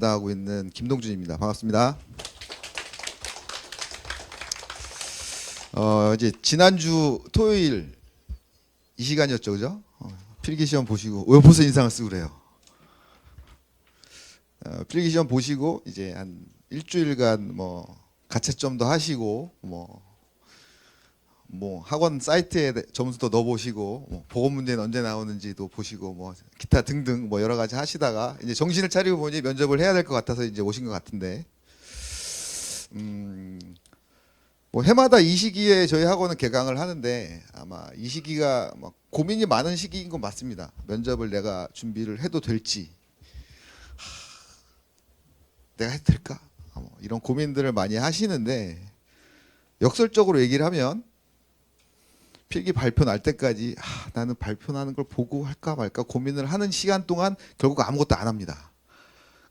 담당하고 있는 김동준입니다. 반갑습니다. 이제 지난주 토요일 이 시간이었죠, 그죠? 필기시험 보시고 왜 벌써 인상을 쓰고 그래요? 필기시험 보시고 이제 한 일주일간 뭐 가채점도 하시고 뭐 학원 사이트에 점수도 넣어보시고 뭐 보건 문제는 언제 나오는지도 보시고 뭐 기타 등등 뭐 여러 가지 하시다가 이제 정신을 차리고 보니 면접을 해야 될 것 같아서 이제 오신 것 같은데 뭐 해마다 이 시기에 저희 학원은 개강을 하는데 아마 이 시기가 막 고민이 많은 시기인 건 맞습니다. 면접을 내가 준비를 해도 될지 내가 해도 될까? 뭐 이런 고민들을 많이 하시는데 역설적으로 얘기를 하면 필기 발표 날 때까지 나는 발표나는 걸 보고 할까 말까 고민을 하는 시간 동안 결국 아무것도 안 합니다.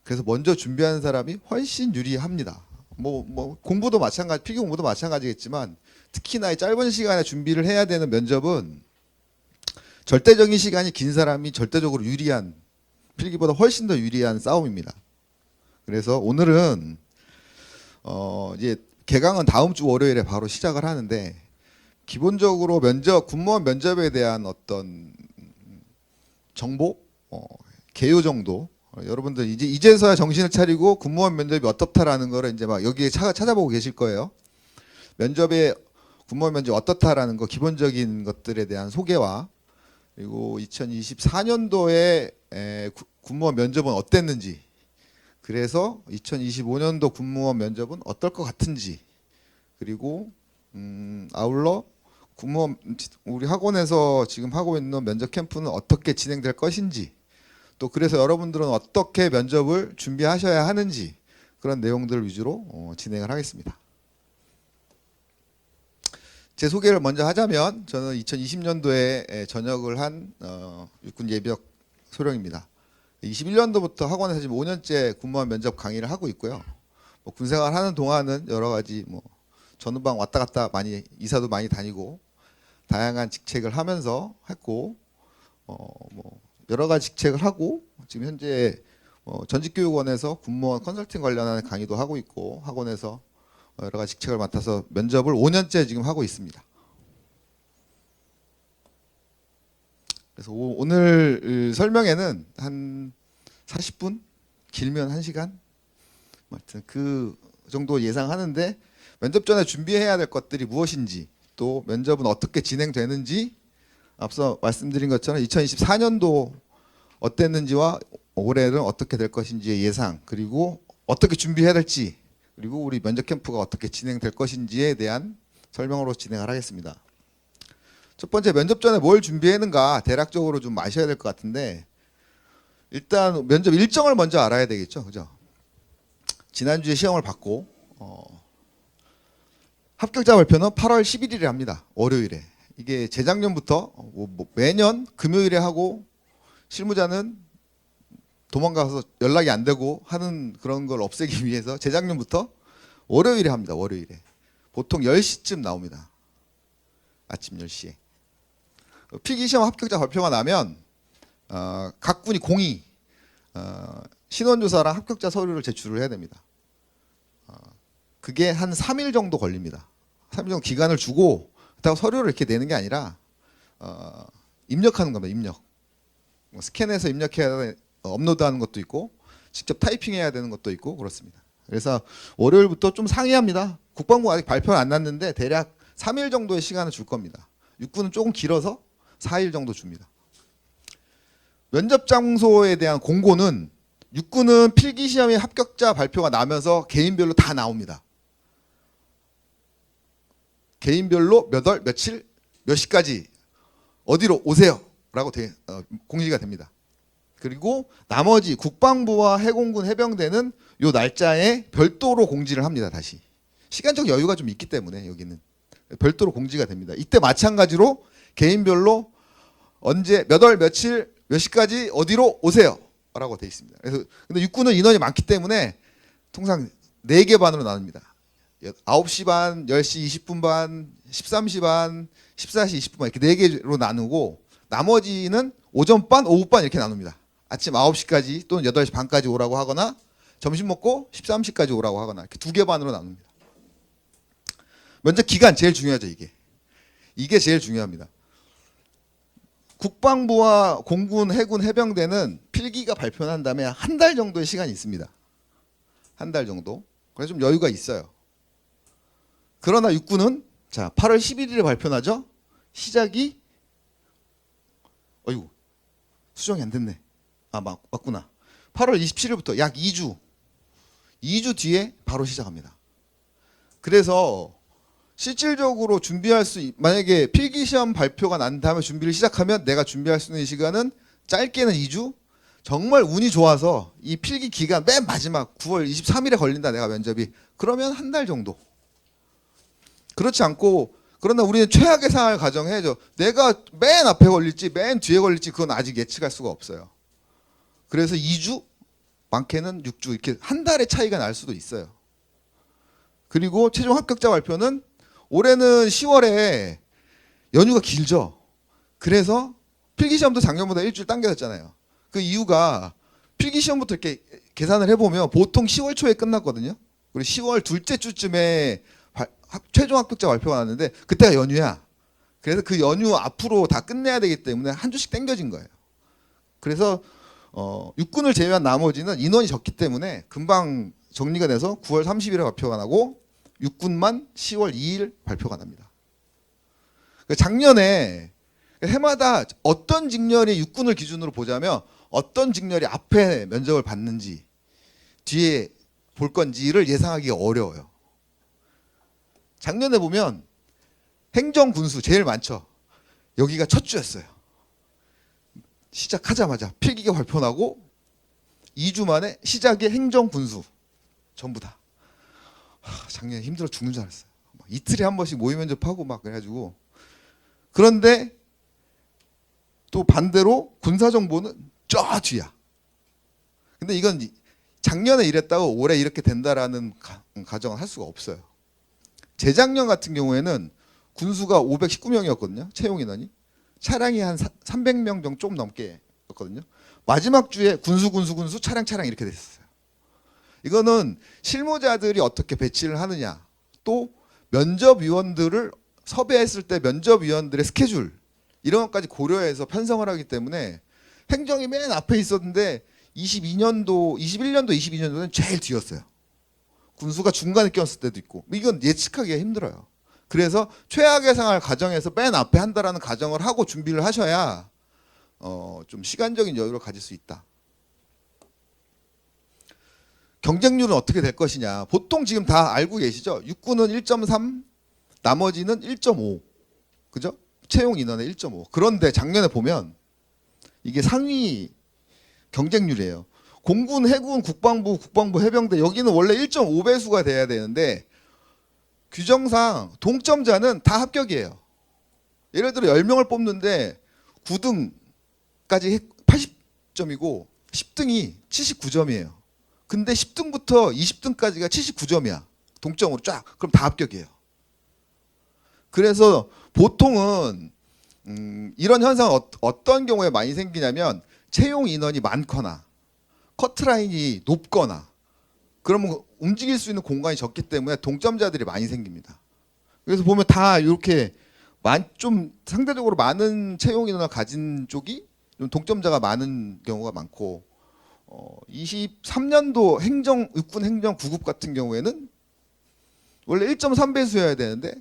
그래서 먼저 준비하는 사람이 훨씬 유리합니다. 뭐 공부도 마찬가지, 필기 공부도 마찬가지겠지만 특히나 이 짧은 시간에 준비를 해야 되는 면접은 절대적인 시간이 긴 사람이 절대적으로 유리한, 필기보다 훨씬 더 유리한 싸움입니다. 그래서 오늘은 이제 개강은 다음 주 월요일에 바로 시작을 하는데 기본적으로 군무원 면접에 대한 어떤 정보, 개요 정도 여러분들 이제서야 정신을 차리고 군무원 면접이 어떻다라는 거를 이제 막 여기에 찾아보고 계실 거예요. 군무원 면접 어떻다라는 거 기본적인 것들에 대한 소개와 그리고 2024년도에 군무원 면접은 어땠는지, 그래서 2025년도 군무원 면접은 어떨 것 같은지, 그리고 아울러 군무원 우리 학원에서 지금 하고 있는 면접 캠프는 어떻게 진행될 것인지, 또 그래서 여러분들은 어떻게 면접을 준비하셔야 하는지 그런 내용들 위주로 진행을 하겠습니다. 제 소개를 먼저 하자면 저는 2020년도에 전역을 한 육군 예비역 소령입니다. 21년도부터 학원에서 지금 5년째 군무원 면접 강의를 하고 있고요. 뭐 군생활 하는 동안은 여러 가지 뭐 전후방 왔다 갔다 많이 이사도 많이 다니고 다양한 직책을 하면서 했고 뭐 여러 가지 직책을 하고 지금 현재 전직교육원에서 군무원 컨설팅 관련한 강의도 하고 있고 학원에서 여러 가지 직책을 맡아서 면접을 5년째 지금 하고 있습니다. 그래서 오늘 설명회는 한 40분, 길면 1시간, 아무튼 그 정도 예상하는데 면접 전에 준비해야 될 것들이 무엇인지, 또 면접은 어떻게 진행되는지, 앞서 말씀드린 것처럼 2024년도 어땠는지와 올해는 어떻게 될 것인지의 예상, 그리고 어떻게 준비해야 될지, 그리고 우리 면접 캠프가 어떻게 진행될 것인지에 대한 설명으로 진행을 하겠습니다. 첫 번째, 면접 전에 뭘 준비했는가 대략적으로 좀 아셔야 될 것 같은데, 일단 면접 일정을 먼저 알아야 되겠죠, 그죠? 지난주에 시험을 받고 합격자 발표는 8월 11일에 합니다. 월요일에. 이게 재작년부터 매년 금요일에 하고 실무자는 도망가서 연락이 안 되고 하는 그런 걸 없애기 위해서 재작년부터 월요일에 합니다. 월요일에. 보통 10시쯤 나옵니다. 아침 10시에. 필기시험 합격자 발표가 나면 각 군이 공이 신원조사랑 합격자 서류를 제출을 해야 됩니다. 그게 한 3일 정도 걸립니다. 3일 정도 기간을 주고 그렇다고 서류를 이렇게 내는 게 아니라 입력하는 겁니다. 입력. 스캔해서 입력해야 업로드하는 것도 있고 직접 타이핑해야 되는 것도 있고 그렇습니다. 그래서 월요일부터 좀 상이합니다. 국방부 아직 발표는 안 났는데 대략 3일 정도의 시간을 줄 겁니다. 육군은 조금 길어서 4일 정도 줍니다. 면접 장소에 대한 공고는 육군은 필기시험의 합격자 발표가 나면서 개인별로 다 나옵니다. 개인별로 몇 월, 며칠, 몇 시까지 어디로 오세요 라고 공지가 됩니다. 그리고 나머지 국방부와 해공군 해병대는 요 날짜에 별도로 공지를 합니다. 다시 시간적 여유가 좀 있기 때문에 여기는 별도로 공지가 됩니다. 이때 마찬가지로 개인별로 언제 몇 월 며칠 몇 시까지 어디로 오세요 라고 되어 있습니다. 그래서 근데 육군은 인원이 많기 때문에 통상 4개 반으로 나눕니다. 9시 반, 10시 20분 반, 13시 반, 14시 20분 반 이렇게 4개로 나누고 나머지는 오전 반, 오후 반 이렇게 나눕니다. 아침 9시까지 또는 8시 반까지 오라고 하거나 점심 먹고 13시까지 오라고 하거나 이렇게 2개 반으로 나눕니다. 면접 기간 제일 중요하죠, 이게. 이게 제일 중요합니다. 국방부와 공군, 해군, 해병대는 필기가 발표한 다음에 한 달 정도의 시간이 있습니다. 한 달 정도. 그래서 좀 여유가 있어요. 그러나 육군은 자 8월 11일에 발표나죠. 시작이 어이구 수정이 안 됐네. 맞구나. 8월 27일부터 약 2주 뒤에 바로 시작합니다. 그래서 실질적으로 준비할 만약에 필기시험 발표가 난 다음에 준비를 시작하면 내가 준비할 수 있는 시간은 짧게는 2주, 정말 운이 좋아서 이 필기 기간 맨 마지막 9월 23일에 걸린다 내가 면접이. 그러면 한 달 정도. 그렇지 않고 그러나 우리는 최악의 상황을 가정해야죠. 내가 맨 앞에 걸릴지 맨 뒤에 걸릴지 그건 아직 예측할 수가 없어요. 그래서 2주, 많게는 6주 이렇게 한 달의 차이가 날 수도 있어요. 그리고 최종 합격자 발표는 올해는 10월에 연휴가 길죠. 그래서 필기시험도 작년보다 일주일 당겨졌잖아요. 그 이유가 필기시험부터 이렇게 계산을 해보면 보통 10월 초에 끝났거든요. 그리고 10월 둘째 주쯤에 최종 합격자 발표가 났는데 그때가 연휴야. 그래서 그 연휴 앞으로 다 끝내야 되기 때문에 한 주씩 당겨진 거예요. 그래서 육군을 제외한 나머지는 인원이 적기 때문에 금방 정리가 돼서 9월 30일에 발표가 나고 육군만 10월 2일 발표가 납니다. 작년에 해마다 어떤 직렬이 육군을 기준으로 보자면 어떤 직렬이 앞에 면접을 받는지 뒤에 볼 건지를 예상하기가 어려워요. 작년에 보면 행정군수 제일 많죠. 여기가 첫 주였어요. 시작하자마자 필기가 발표 나고 2주 만에 시작의 행정군수 전부 다. 작년에 힘들어 죽는 줄 알았어요. 이틀에 한 번씩 모의 면접하고 막 그래가지고. 그런데 또 반대로 군사정보는 저 뒤야. 근데 이건 작년에 이랬다고 올해 이렇게 된다라는 가정을 할 수가 없어요. 재작년 같은 경우에는 군수가 519명이었거든요. 채용 인원이. 차량이 한 300명 정도 좀 넘게였거든요. 마지막 주에 군수 차량 이렇게 됐어요. 이거는 실무자들이 어떻게 배치를 하느냐, 또 면접위원들을 섭외했을 때 면접위원들의 스케줄 이런 것까지 고려해서 편성을 하기 때문에 행정이 맨 앞에 있었는데 21년도, 22년도는 제일 뒤였어요. 군수가 중간에 껴있을 때도 있고. 이건 예측하기가 힘들어요. 그래서 최악의 상황을 가정해서 맨 앞에 한다라는 가정을 하고 준비를 하셔야 좀 시간적인 여유를 가질 수 있다. 경쟁률은 어떻게 될 것이냐. 보통 지금 다 알고 계시죠? 육군은 1.3, 나머지는 1.5. 그죠? 채용 인원의 1.5. 그런데 작년에 보면 이게 상위 경쟁률이에요. 공군, 해군, 국방부, 해병대 여기는 원래 1.5배수가 돼야 되는데 규정상 동점자는 다 합격이에요. 예를 들어 10명을 뽑는데 9등까지 80점이고 10등이 79점이에요. 근데 10등부터 20등까지가 79점이야. 동점으로 쫙. 그럼 다 합격이에요. 그래서 보통은 이런 현상은 어떤 경우에 많이 생기냐면 채용 인원이 많거나 커트라인이 높거나 그러면 움직일 수 있는 공간이 적기 때문에 동점자들이 많이 생깁니다. 그래서 보면 다 이렇게 좀 상대적으로 많은 채용 인원을 가진 쪽이 좀 동점자가 많은 경우가 많고 23년도 육군 행정 9급 같은 경우에는 원래 1.3배수여야 되는데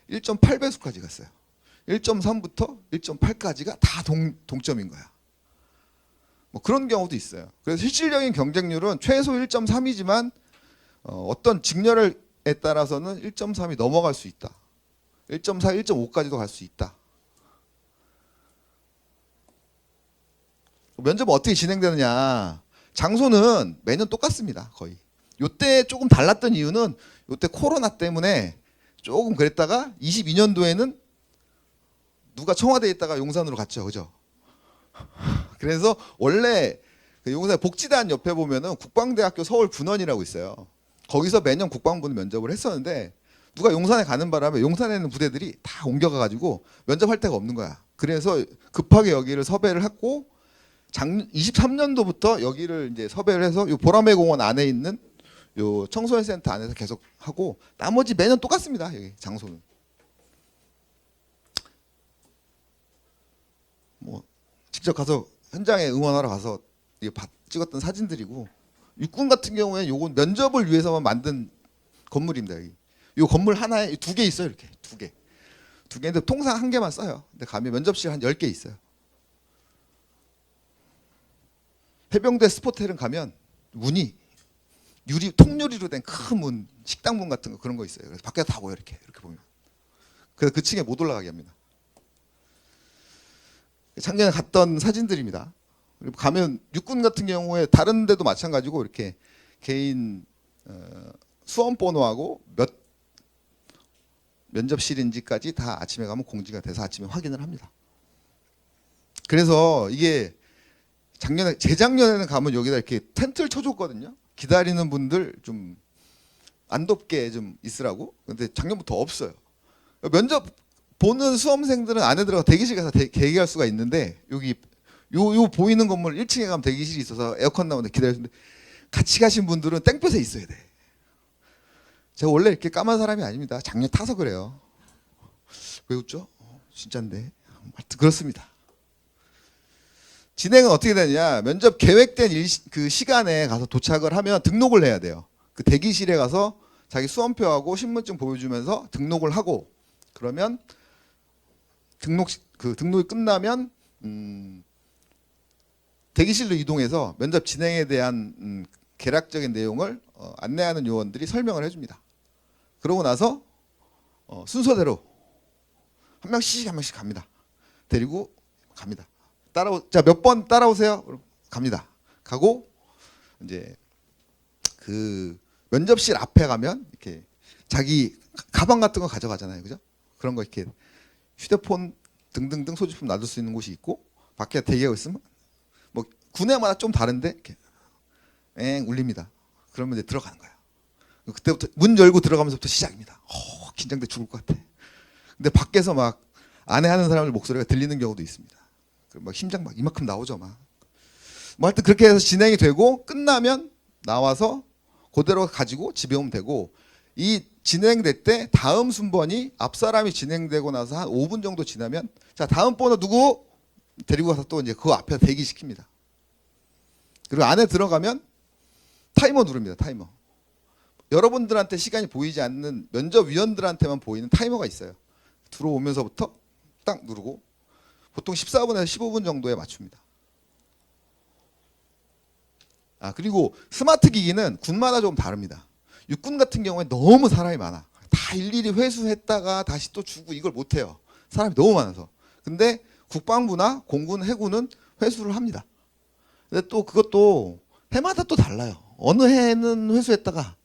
1.8배수까지 갔어요. 1.3부터 1.8까지가 다 동점인 거야. 뭐 그런 경우도 있어요. 그래서 실질적인 경쟁률은 최소 1.3이지만 어떤 직렬에 따라서는 1.3이 넘어갈 수 있다. 1.4, 1.5까지도 갈 수 있다. 면접은 어떻게 진행되느냐. 장소는 매년 똑같습니다. 거의. 요때 조금 달랐던 이유는 요때 코로나 때문에 조금 그랬다가 22년도에는 누가 청와대에 있다가 용산으로 갔죠. 그죠? 그래서 원래 그 용산 복지단 옆에 보면은 국방대학교 서울 분원이라고 있어요. 거기서 매년 국방부는 면접을 했었는데 누가 용산에 가는 바람에 용산에 있는 부대들이 다 옮겨가가지고 면접할 데가 없는 거야. 그래서 급하게 여기를 섭외를 했고 작 23년도부터 여기를 이제 섭외를 해서 요 보라매 공원 안에 있는 요 청소년 센터 안에서 계속 하고 나머지 매년 똑같습니다. 여기 장소는. 뭐 직접 가서 현장에 응원하러 가서 찍었던 사진들이고 육군 같은 경우에 요건 면접을 위해서만 만든 건물입니다. 여기. 요 건물 하나에 2개 있어요. 이렇게 2개. 2개인데 통상 1개만 써요. 근데 가면 면접실 한 10개 있어요. 해병대 스포텔은 가면 문이 통유리로 된 큰 문, 식당 문 같은 거 그런 거 있어요. 그래서 밖에서 다 보여 이렇게 보면. 그래서 그 층에 못 올라가게 합니다. 작년에 갔던 사진들입니다. 그리고 가면 육군 같은 경우에 다른 데도 마찬가지고 이렇게 개인 수험 번호하고 몇 면접실인지까지 다 아침에 가면 공지가 돼서 아침에 확인을 합니다. 그래서 이게 재작년에는 가면 여기다 이렇게 텐트를 쳐줬거든요. 기다리는 분들 좀 안 덥게 좀 있으라고. 근데 작년부터 없어요. 면접 보는 수험생들은 안에 들어가 대기실 가서 대기할 수가 있는데 여기 요 보이는 건물 1층에 가면 대기실이 있어서 에어컨 나오는데 기다리는데 같이 가신 분들은 땡볕에 있어야 돼. 제가 원래 이렇게 까만 사람이 아닙니다. 작년 타서 그래요. 왜 웃죠? 진짠데. 하여튼 그렇습니다. 진행은 어떻게 되냐? 면접 계획된 그 시간에 가서 도착을 하면 등록을 해야 돼요. 그 대기실에 가서 자기 수험표하고 신분증 보여주면서 등록을 하고 그러면 등록이 끝나면 대기실로 이동해서 면접 진행에 대한 개략적인 내용을 안내하는 요원들이 설명을 해줍니다. 그러고 나서 순서대로 한 명씩 갑니다. 데리고 갑니다. 자, 몇 번 따라오세요. 갑니다. 가고 이제 그 면접실 앞에 가면 이렇게 자기 가방 같은 거 가져가잖아요, 그죠? 그런 거 이렇게 휴대폰 등등등 소지품 놔둘 수 있는 곳이 있고 밖에 대기하고 있으면 뭐 군에마다 좀 다른데 이렇게 울립니다. 그러면 이제 들어가는 거예요. 그때부터 문 열고 들어가면서부터 시작입니다. 긴장돼 죽을 것 같아. 근데 밖에서 막 안에 하는 사람들 목소리가 들리는 경우도 있습니다. 막 심장 막 이만큼 나오죠, 막. 뭐 하여튼 그렇게 해서 진행이 되고 끝나면 나와서 그대로 가지고 집에 오면 되고 이 진행될 때 다음 순번이 앞 사람이 진행되고 나서 한 5분 정도 지나면 자 다음 번호 누구 데리고 가서 또 이제 그 앞에 대기시킵니다. 그리고 안에 들어가면 타이머 누릅니다. 타이머. 여러분들한테 시간이 보이지 않는 면접위원들한테만 보이는 타이머가 있어요. 들어오면서부터 딱 누르고 보통 14분에서 15분 정도에 맞춥니다. 그리고 스마트 기기는 군마다 좀 다릅니다. 육군 같은 경우에 너무 사람이 많아. 다 일일이 회수했다가 다시 또 주고 이걸 못해요. 사람이 너무 많아서. 근데 국방부나 공군, 해군은 회수를 합니다. 근데 또 그것도 해마다 또 달라요. 어느 해에는 회수했다가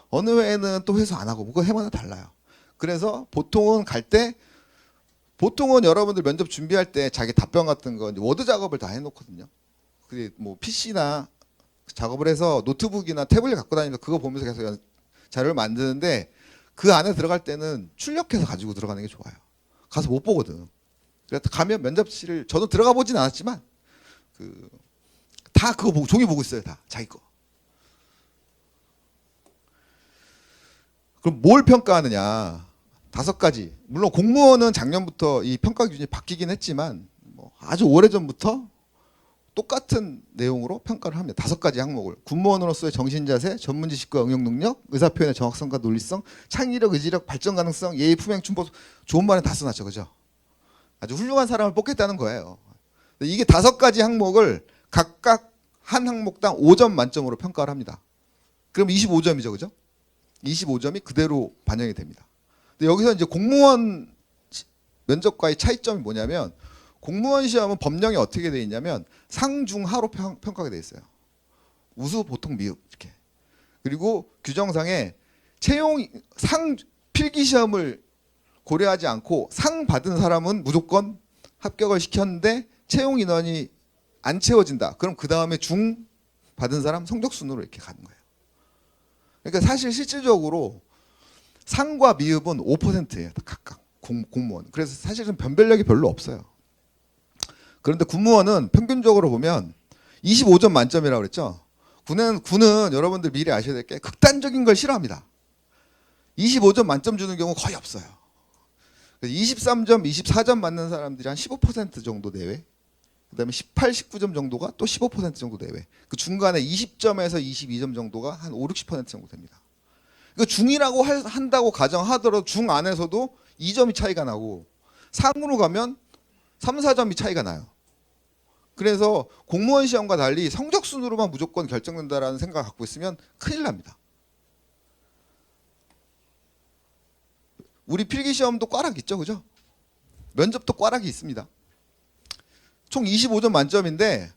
어느 해에는 또 회수 안 하고 그거 해마다 달라요. 그래서 보통은 보통은 여러분들 면접 준비할 때 자기 답변 같은 거 워드 작업을 다 해놓거든요. 그게 뭐 PC나 작업을 해서 노트북이나 태블릿 갖고 다니면서 그거 보면서 계속 자료를 만드는데 그 안에 들어갈 때는 출력해서 가지고 들어가는 게 좋아요. 가서 못 보거든. 그래서 가면 면접실을 저도 들어가 보진 않았지만 다 그거 보고 종이 보고 있어요. 다 자기 거. 그럼 뭘 평가하느냐? 5가지. 물론 공무원은 작년부터 이 평가 기준이 바뀌긴 했지만 뭐 아주 오래전부터 똑같은 내용으로 평가를 합니다. 5가지 항목을. 군무원으로서의 정신자세, 전문지식과 응용능력, 의사표현의 정확성과 논리성, 창의력, 의지력, 발전 가능성, 예의, 품행, 춘법. 좋은 말은 다 써놨죠. 그죠? 아주 훌륭한 사람을 뽑겠다는 거예요. 이게 5가지 항목을 각각 한 항목당 5점 만점으로 평가를 합니다. 그럼 25점이죠. 그죠? 25점이 그대로 반영이 됩니다. 근데 여기서 이제 공무원 면접과의 차이점이 뭐냐면 공무원 시험은 법령이 어떻게 돼 있냐면 상중하로 평가가 돼 있어요. 우수, 보통, 미흡 이렇게. 그리고 규정상에 필기 시험을 고려하지 않고 상 받은 사람은 무조건 합격을 시켰는데 채용 인원이 안 채워진다. 그럼 그 다음에 중 받은 사람 성적 순으로 이렇게 가는 거예요. 그러니까 사실 실질적으로 상과 미흡은 5%예요. 각각 공무원. 그래서 사실은 변별력이 별로 없어요. 그런데 군무원은 평균적으로 보면 25점 만점이라고 그랬죠. 군은 여러분들 미리 아셔야 될 게 극단적인 걸 싫어합니다. 25점 만점 주는 경우 거의 없어요. 23점, 24점 맞는 사람들이 한 15% 정도 내외. 그다음에 18, 19점 정도가 또 15% 정도 내외. 그 중간에 20점에서 22점 정도가 한 5, 60% 정도 됩니다. 그 중이라고 한다고 가정하더라도 중 안에서도 2점이 차이가 나고 상으로 가면 3, 4점이 차이가 나요. 그래서 공무원 시험과 달리 성적 순으로만 무조건 결정된다라는 생각을 갖고 있으면 큰일 납니다. 우리 필기 시험도 꽈락 있죠, 그죠? 면접도 꽈락이 있습니다. 총 25점 만점인데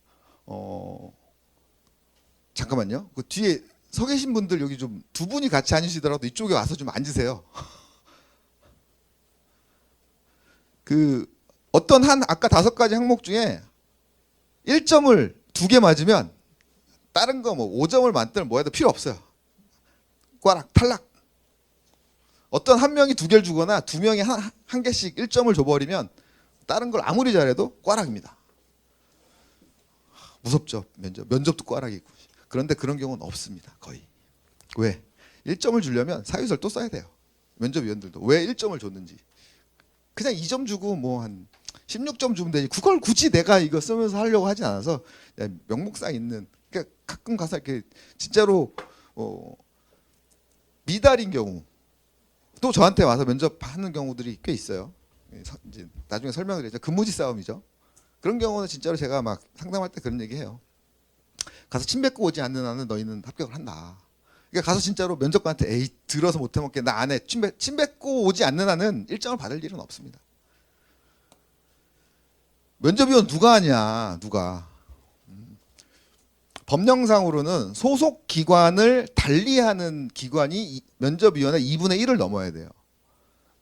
잠깐만요. 그 뒤에 서 계신 분들 여기 좀 두 분이 같이 앉으시더라도 이쪽에 와서 좀 앉으세요. 그 어떤 한 아까 5가지 항목 중에 1점을 2개 맞으면 다른 거 뭐 5점을 만들면 뭐 해도 필요 없어요. 꽈락 탈락. 어떤 한 명이 2개를 주거나 2명이 한 개씩 1점을 줘버리면 다른 걸 아무리 잘해도 꽈락입니다. 무섭죠. 면접도 꽈락이고. 그런데 그런 경우는 없습니다. 거의. 왜? 1점을 주려면 사유설 또 써야 돼요. 면접위원들도 왜 1점을 줬는지. 그냥 2점 주고 뭐 한 16점 주면 되지. 그걸 굳이 내가 이거 쓰면서 하려고 하진 않아서 명목상 있는. 그러니까 가끔 가서 이렇게 진짜로 미달인 경우 또 저한테 와서 면접하는 경우들이 꽤 있어요. 이제 나중에 설명을 드리죠. 근무지 싸움이죠. 그런 경우는 진짜로 제가 막 상담할 때 그런 얘기해요. 가서 침 뱉고 오지 않는 한은 너희는 합격을 한다. 그러니까 가서 진짜로 면접관한테 에이 들어서 못 해먹게 나 안 해. 침 뱉고 오지 않는 한은 1점을 받을 일은 없습니다. 면접위원 누가 하냐? 누가? 법령상으로는 소속 기관을 달리하는 기관이 면접위원회 2분의 1을 넘어야 돼요.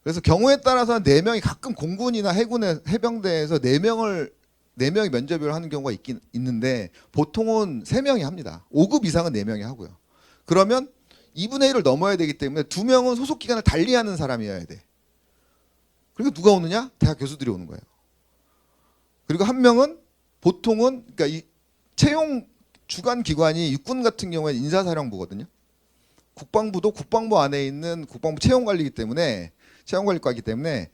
그래서 경우에 따라서 4명이 가끔 공군이나 해군의 해병대에서 4명이 면접위원을 하는 경우가 있는데 보통은 3명이 합니다. 5급 이상은 4명이 하고요. 그러면 2분의 1을 넘어야 되기 때문에 2명은 소속 기관을 달리하는 사람이어야 돼. 그리고 누가 오느냐? 대학 교수들이 오는 거예요. 그리고 한 명은 보통은 그러니까 이 채용 주관 기관이 육군 같은 경우에 인사사령부거든요. 국방부도 국방부 안에 있는 국방부 채용관리이기 때문에 채용관리과이기 때문에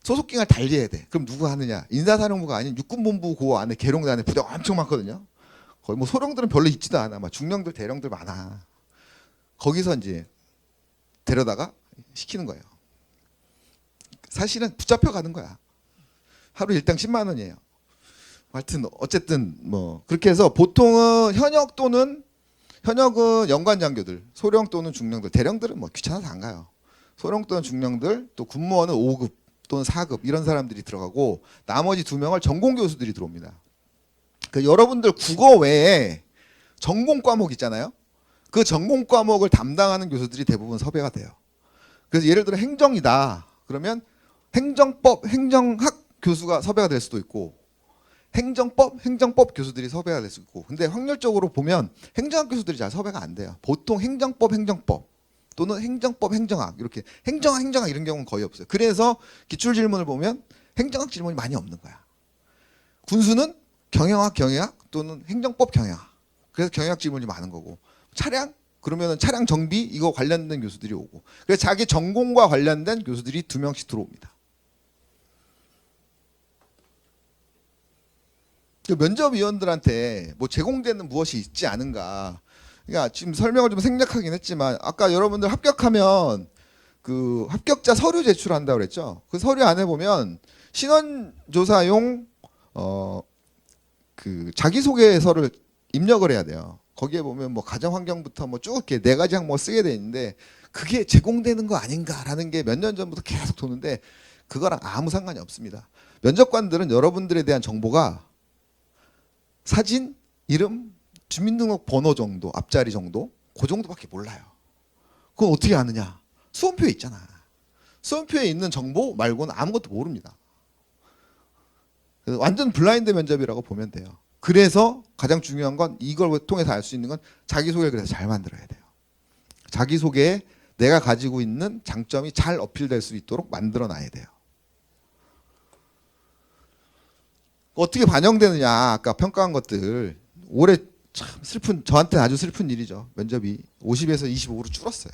소속 기관을 달리해야 돼. 그럼 누가 하느냐? 인사사령부가 아닌 육군본부 그 안에 계룡대 안에 부대가 엄청 많거든요. 거의 뭐 소령들은 별로 있지도 않아. 막 중령들 대령들 많아. 거기서 이제 데려다가 시키는 거예요. 사실은 붙잡혀 가는 거야. 하루 일당 10만 원이에요. 하여튼 어쨌든 뭐 그렇게 해서 보통은 현역은 연관 장교들, 소령 또는 중령들, 대령들은 뭐 귀찮아서 안 가요. 소령 또는 중령들, 또 군무원은 5급 또는 4급 이런 사람들이 들어가고 나머지 2명을 전공 교수들이 들어옵니다. 그 여러분들 국어 외에 전공 과목 있잖아요. 그 전공 과목을 담당하는 교수들이 대부분 섭외가 돼요. 그래서 예를 들어 행정이다. 그러면 행정법, 행정학 교수가 섭외가 될 수도 있고 행정법 교수들이 섭외가 될 수 있고 근데 확률적으로 보면 행정학 교수들이 잘 섭외가 안 돼요. 보통 행정법 또는 행정학 이렇게 행정학 이런 경우는 거의 없어요. 그래서 기출 질문을 보면 행정학 질문이 많이 없는 거야. 군수는 경영학 또는 행정법 경영학. 그래서 경영학 질문이 많은 거고 차량 그러면은 차량 정비 이거 관련된 교수들이 오고 그래서 자기 전공과 관련된 교수들이 2명씩 들어옵니다. 면접위원들한테 뭐 제공되는 무엇이 있지 않은가. 그러니까 지금 설명을 좀 생략하긴 했지만 아까 여러분들 합격하면 그 합격자 서류 제출한다고 그랬죠. 그 서류 안에 보면 신원조사용 그 자기소개서를 입력을 해야 돼요. 거기에 보면 뭐 가정환경부터 뭐 쭉 이렇게 4가지 항목을 쓰게 돼 있는데 그게 제공되는 거 아닌가라는 게 몇 년 전부터 계속 도는데 그거랑 아무 상관이 없습니다. 면접관들은 여러분들에 대한 정보가 사진, 이름, 주민등록번호 정도, 앞자리 정도, 그 정도밖에 몰라요. 그건 어떻게 아느냐? 수험표에 있잖아. 수험표에 있는 정보 말고는 아무것도 모릅니다. 완전 블라인드 면접이라고 보면 돼요. 그래서 가장 중요한 건 이걸 통해서 알 수 있는 건 자기소개를 그래서 잘 만들어야 돼요. 자기소개에 내가 가지고 있는 장점이 잘 어필될 수 있도록 만들어 놔야 돼요. 어떻게 반영되느냐 아까 평가한 것들 올해 참 슬픈 저한테는 아주 슬픈 일이죠. 면접이 50에서 25로 줄었어요.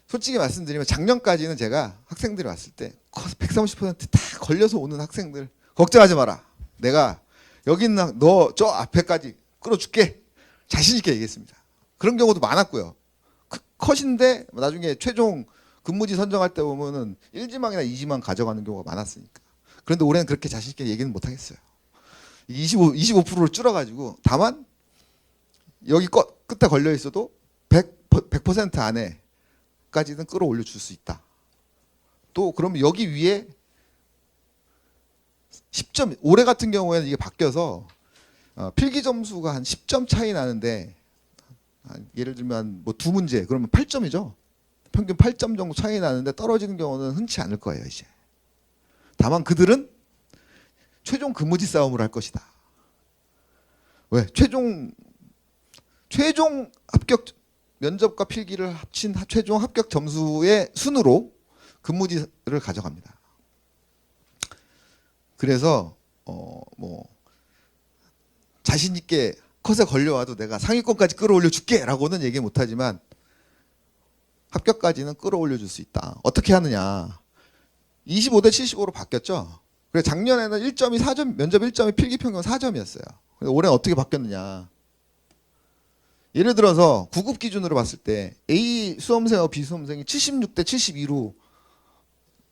솔직히 말씀드리면 작년까지는 제가 학생들이 왔을 때 130%다 걸려서 오는 학생들 걱정하지 마라. 내가 여기 있는 너 저 앞에까지 끌어줄게. 자신 있게 얘기했습니다. 그런 경우도 많았고요. 컷인데 나중에 최종 근무지 선정할 때 보면은 1지망이나 2지망 가져가는 경우가 많았으니까. 그런데 올해는 그렇게 자신 있게 얘기는 못 하겠어요. 25%를 줄어가지고 다만 여기 끝에 걸려 있어도 100% 안에까지는 끌어올려 줄 수 있다. 또 그러면 여기 위에 10점 올해 같은 경우에는 이게 바뀌어서 필기 점수가 한 10점 차이 나는데 예를 들면 뭐 두 문제 그러면 8점이죠. 평균 8점 정도 차이 나는데 떨어지는 경우는 흔치 않을 거예요, 이제. 다만 그들은 최종 근무지 싸움을 할 것이다. 왜? 최종 합격 면접과 필기를 합친 최종 합격 점수의 순으로 근무지를 가져갑니다. 그래서 뭐 자신 있게 컷에 걸려와도 내가 상위권까지 끌어올려 줄게라고는 얘기 못하지만 합격까지는 끌어올려 줄 수 있다. 어떻게 하느냐? 25대 75로 바뀌었죠. 그래서 작년에는 1점이 4점, 면접 1점이 필기 평균 4점이었어요. 올해는 어떻게 바뀌었느냐? 예를 들어서 9급 기준으로 봤을 때 A 수험생과 B 수험생이 76대 72로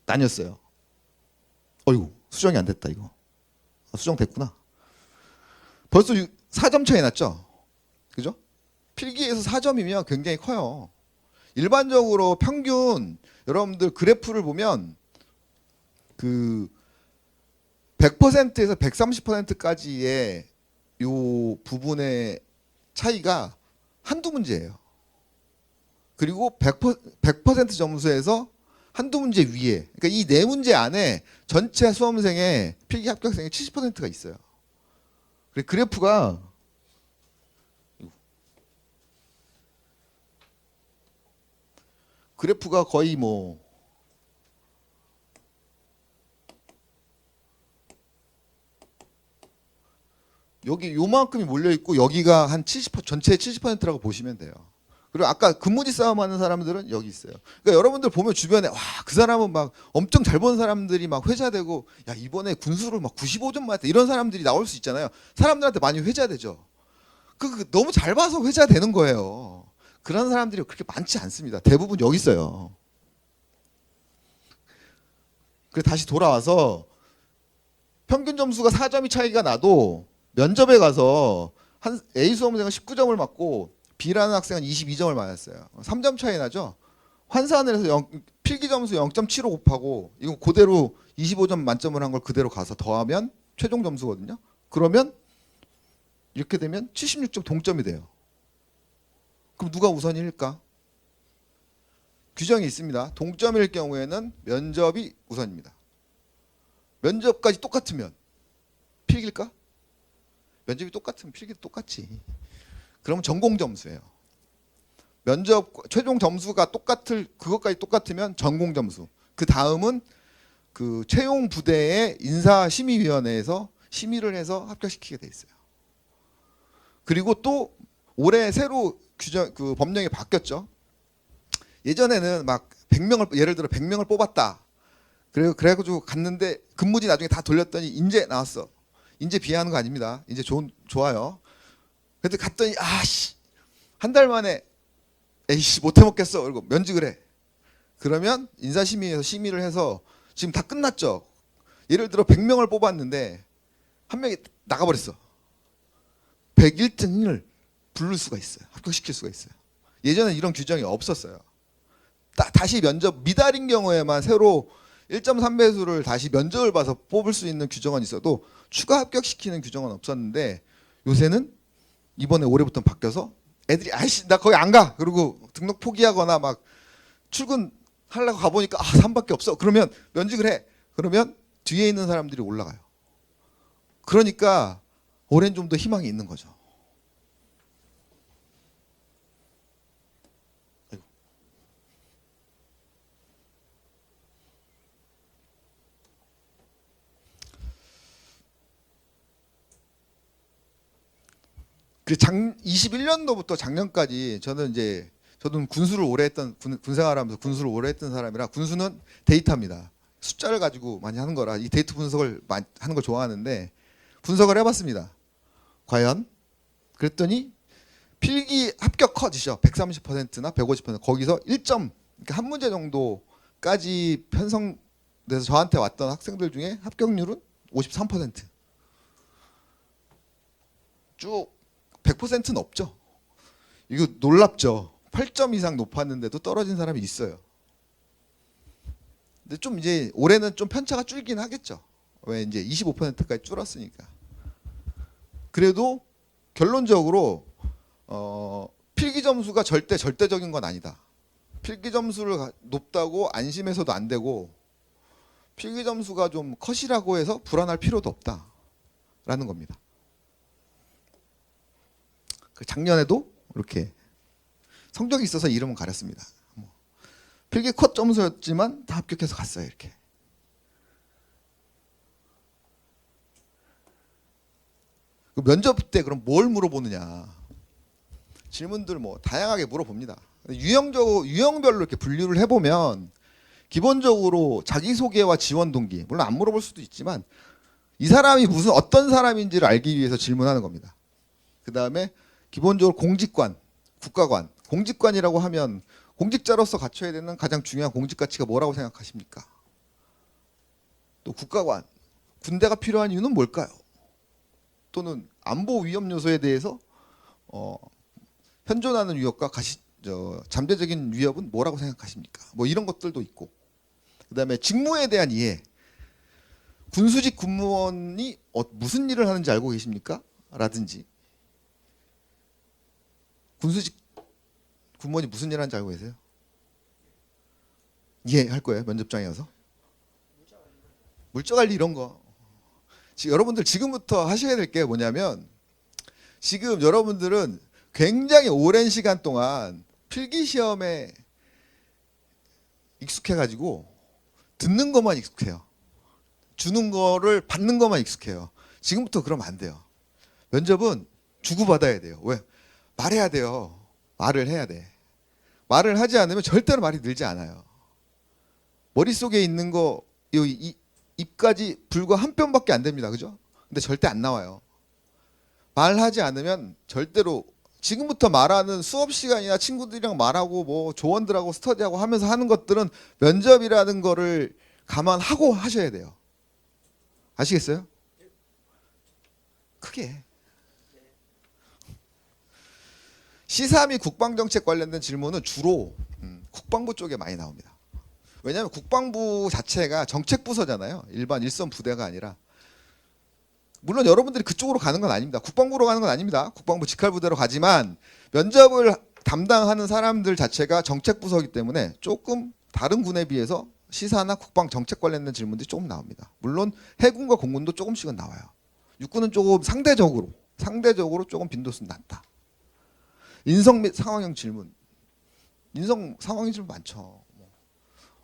나뉘었어요. 어이구 수정이 안 됐다 이거. 수정됐구나. 벌써 4점 차이 났죠? 그죠? 필기에서 4점이면 굉장히 커요. 일반적으로 평균 여러분들 그래프를 보면 그 100%에서 130%까지의 요 부분의 차이가 한두 문제예요. 그리고 100% 점수에서 한두 문제 위에, 그러니까 이 네 문제 안에 전체 수험생의 필기 합격생이 70%가 있어요. 그래프가 거의 뭐 여기 요만큼이 몰려 있고 여기가 한 70% 전체의 70%라고 보시면 돼요. 그리고 아까 근무지 싸움하는 사람들은 여기 있어요. 그러니까 여러분들 보면 주변에 와 그 사람은 막 엄청 잘 본 사람들이 막 회자되고 야 이번에 군수를 막 95점 맞았다 이런 사람들이 나올 수 있잖아요. 사람들한테 많이 회자되죠. 그 너무 잘 봐서 회자되는 거예요. 그런 사람들이 그렇게 많지 않습니다. 대부분 여기 있어요. 그래서 다시 돌아와서 평균 점수가 4점이 차이가 나도 면접에 가서 한 A 수험생은 19점을 맞고 B라는 학생은 22점을 맞았어요. 3점 차이 나죠? 환산을 해서 필기 점수 0.75 곱하고 이거 그대로 25점 만점을 한 걸 그대로 가서 더하면 최종 점수거든요. 그러면 이렇게 되면 76점 동점이 돼요. 그럼 누가 우선일까? 규정이 있습니다. 동점일 경우에는 면접이 우선입니다. 면접까지 똑같으면 필기일까? 면접이 똑같으면 필기도 똑같지. 그러면 전공 점수예요. 면접 최종 점수가 그것까지 똑같으면 전공 점수. 그 다음은 그 채용 부대의 인사심의위원회에서 심의를 해서 합격시키게 돼 있어요. 그리고 또 올해 새로 그 법령이 바뀌었죠. 예전에는 막 100명을 예를 들어 100명을 뽑았다. 그래가지고 갔는데 근무지 나중에 다 돌렸더니 인재 나왔어. 인재 비하하는 거 아닙니다. 인재 좋아요. 근데 갔더니 아씨 한 달 만에 에이씨 못해 먹겠어. 그리고 면직을 해. 그러면 인사심의에서 심의를 해서 지금 다 끝났죠. 예를 들어 100명을 뽑았는데 한 명이 나가버렸어. 101등을 부를 수가 있어요. 합격시킬 수가 있어요. 예전에 이런 규정이 없었어요. 다시 면접 미달인 경우에만 새로 1.3배수를 다시 면접을 봐서 뽑을 수 있는 규정은 있어도 추가 합격시키는 규정은 없었는데 요새는 이번에 올해부터 바뀌어서 애들이 아이씨 나 거기 안 가. 그리고 등록 포기하거나 막 출근하려고 가보니까 3밖에 없어. 그러면 면직을 해. 그러면 뒤에 있는 사람들이 올라가요. 그러니까 올해는 좀 더 희망이 있는 거죠. 그 21년도부터 작년까지 저는 군수를 오래 했던 군 생활하면서 군수를 오래 했던 사람이라 군수는 데이터입니다. 숫자를 가지고 많이 하는 거라 이 데이터 분석을 많이 하는 걸 좋아하는데 분석을 해봤습니다. 과연 그랬더니 필기 합격 컷이죠. 130%나 150% 거기서 1점 그러니까 한 문제 정도까지 편성돼서 저한테 왔던 학생들 중에 합격률은 53%. 쭉 100%는 없죠. 이거 놀랍죠. 8점 이상 높았는데도 떨어진 사람이 있어요. 근데 좀 이제 올해는 좀 편차가 줄긴 하겠죠. 왜 이제 25%까지 줄었으니까. 그래도 결론적으로 필기 점수가 절대적인 건 아니다. 필기 점수를 높다고 안심해서도 안 되고 필기 점수가 좀 컷이라고 해서 불안할 필요도 없다라는 겁니다. 작년에도 이렇게 성적이 있어서 이름은 가렸습니다. 필기 컷 점수였지만 다 합격해서 갔어요. 이렇게. 면접 때 그럼 뭘 물어보느냐? 질문들 뭐 다양하게 물어봅니다. 유형별로 이렇게 분류를 해보면 기본적으로 자기소개와 지원 동기, 물론 안 물어볼 수도 있지만 이 사람이 어떤 사람인지를 알기 위해서 질문하는 겁니다. 그 다음에 기본적으로 공직관, 국가관. 공직관이라고 하면 공직자로서 갖춰야 되는 가장 중요한 공직 가치가 뭐라고 생각하십니까? 또 국가관, 군대가 필요한 이유는 뭘까요? 또는 안보 위험 요소에 대해서 현존하는 위협과 잠재적인 위협은 뭐라고 생각하십니까? 뭐 이런 것들도 있고 그 다음에 직무에 대한 이해. 군수직 군무원이 무슨 일을 하는지 알고 계십니까? 라든지 군수직 군무원이 무슨 일 하는지 알고 계세요? 이해할 거예요. 면접장에 가서. 물자관리 이런 거. 여러분들 지금부터 하셔야 될 게 뭐냐면 지금 여러분들은 굉장히 오랜 시간 동안 필기시험에 익숙해가지고 듣는 것만 익숙해요. 주는 거를 받는 것만 익숙해요. 지금부터 그러면 안 돼요. 면접은 주고받아야 돼요. 왜? 말해야 돼요. 말을 해야 돼. 말을 하지 않으면 절대로 말이 늘지 않아요. 머릿속에 있는 거 입까지 불과 한 뼘밖에 안 됩니다. 그죠? 근데 절대 안 나와요. 말하지 않으면 절대로 지금부터 말하는 수업 시간이나 친구들이랑 말하고 뭐 조원들하고 스터디하고 하면서 하는 것들은 면접이라는 거를 감안하고 하셔야 돼요. 아시겠어요? 크게. C3이 국방정책 관련된 질문은 주로 국방부 쪽에 많이 나옵니다. 왜냐하면 국방부 자체가 정책부서잖아요. 일반 일선 부대가 아니라. 물론 여러분들이 그쪽으로 가는 건 아닙니다. 국방부로 가는 건 아닙니다. 국방부 직할부대로 가지만 면접을 담당하는 사람들 자체가 정책부서이기 때문에 조금 다른 군에 비해서 시사나 국방 정책 관련된 질문들이 조금 나옵니다. 물론 해군과 공군도 조금씩은 나와요. 육군은 조금 상대적으로 조금 빈도수는 낮다. 인성 및 상황형 질문. 인성 상황형 질문 많죠.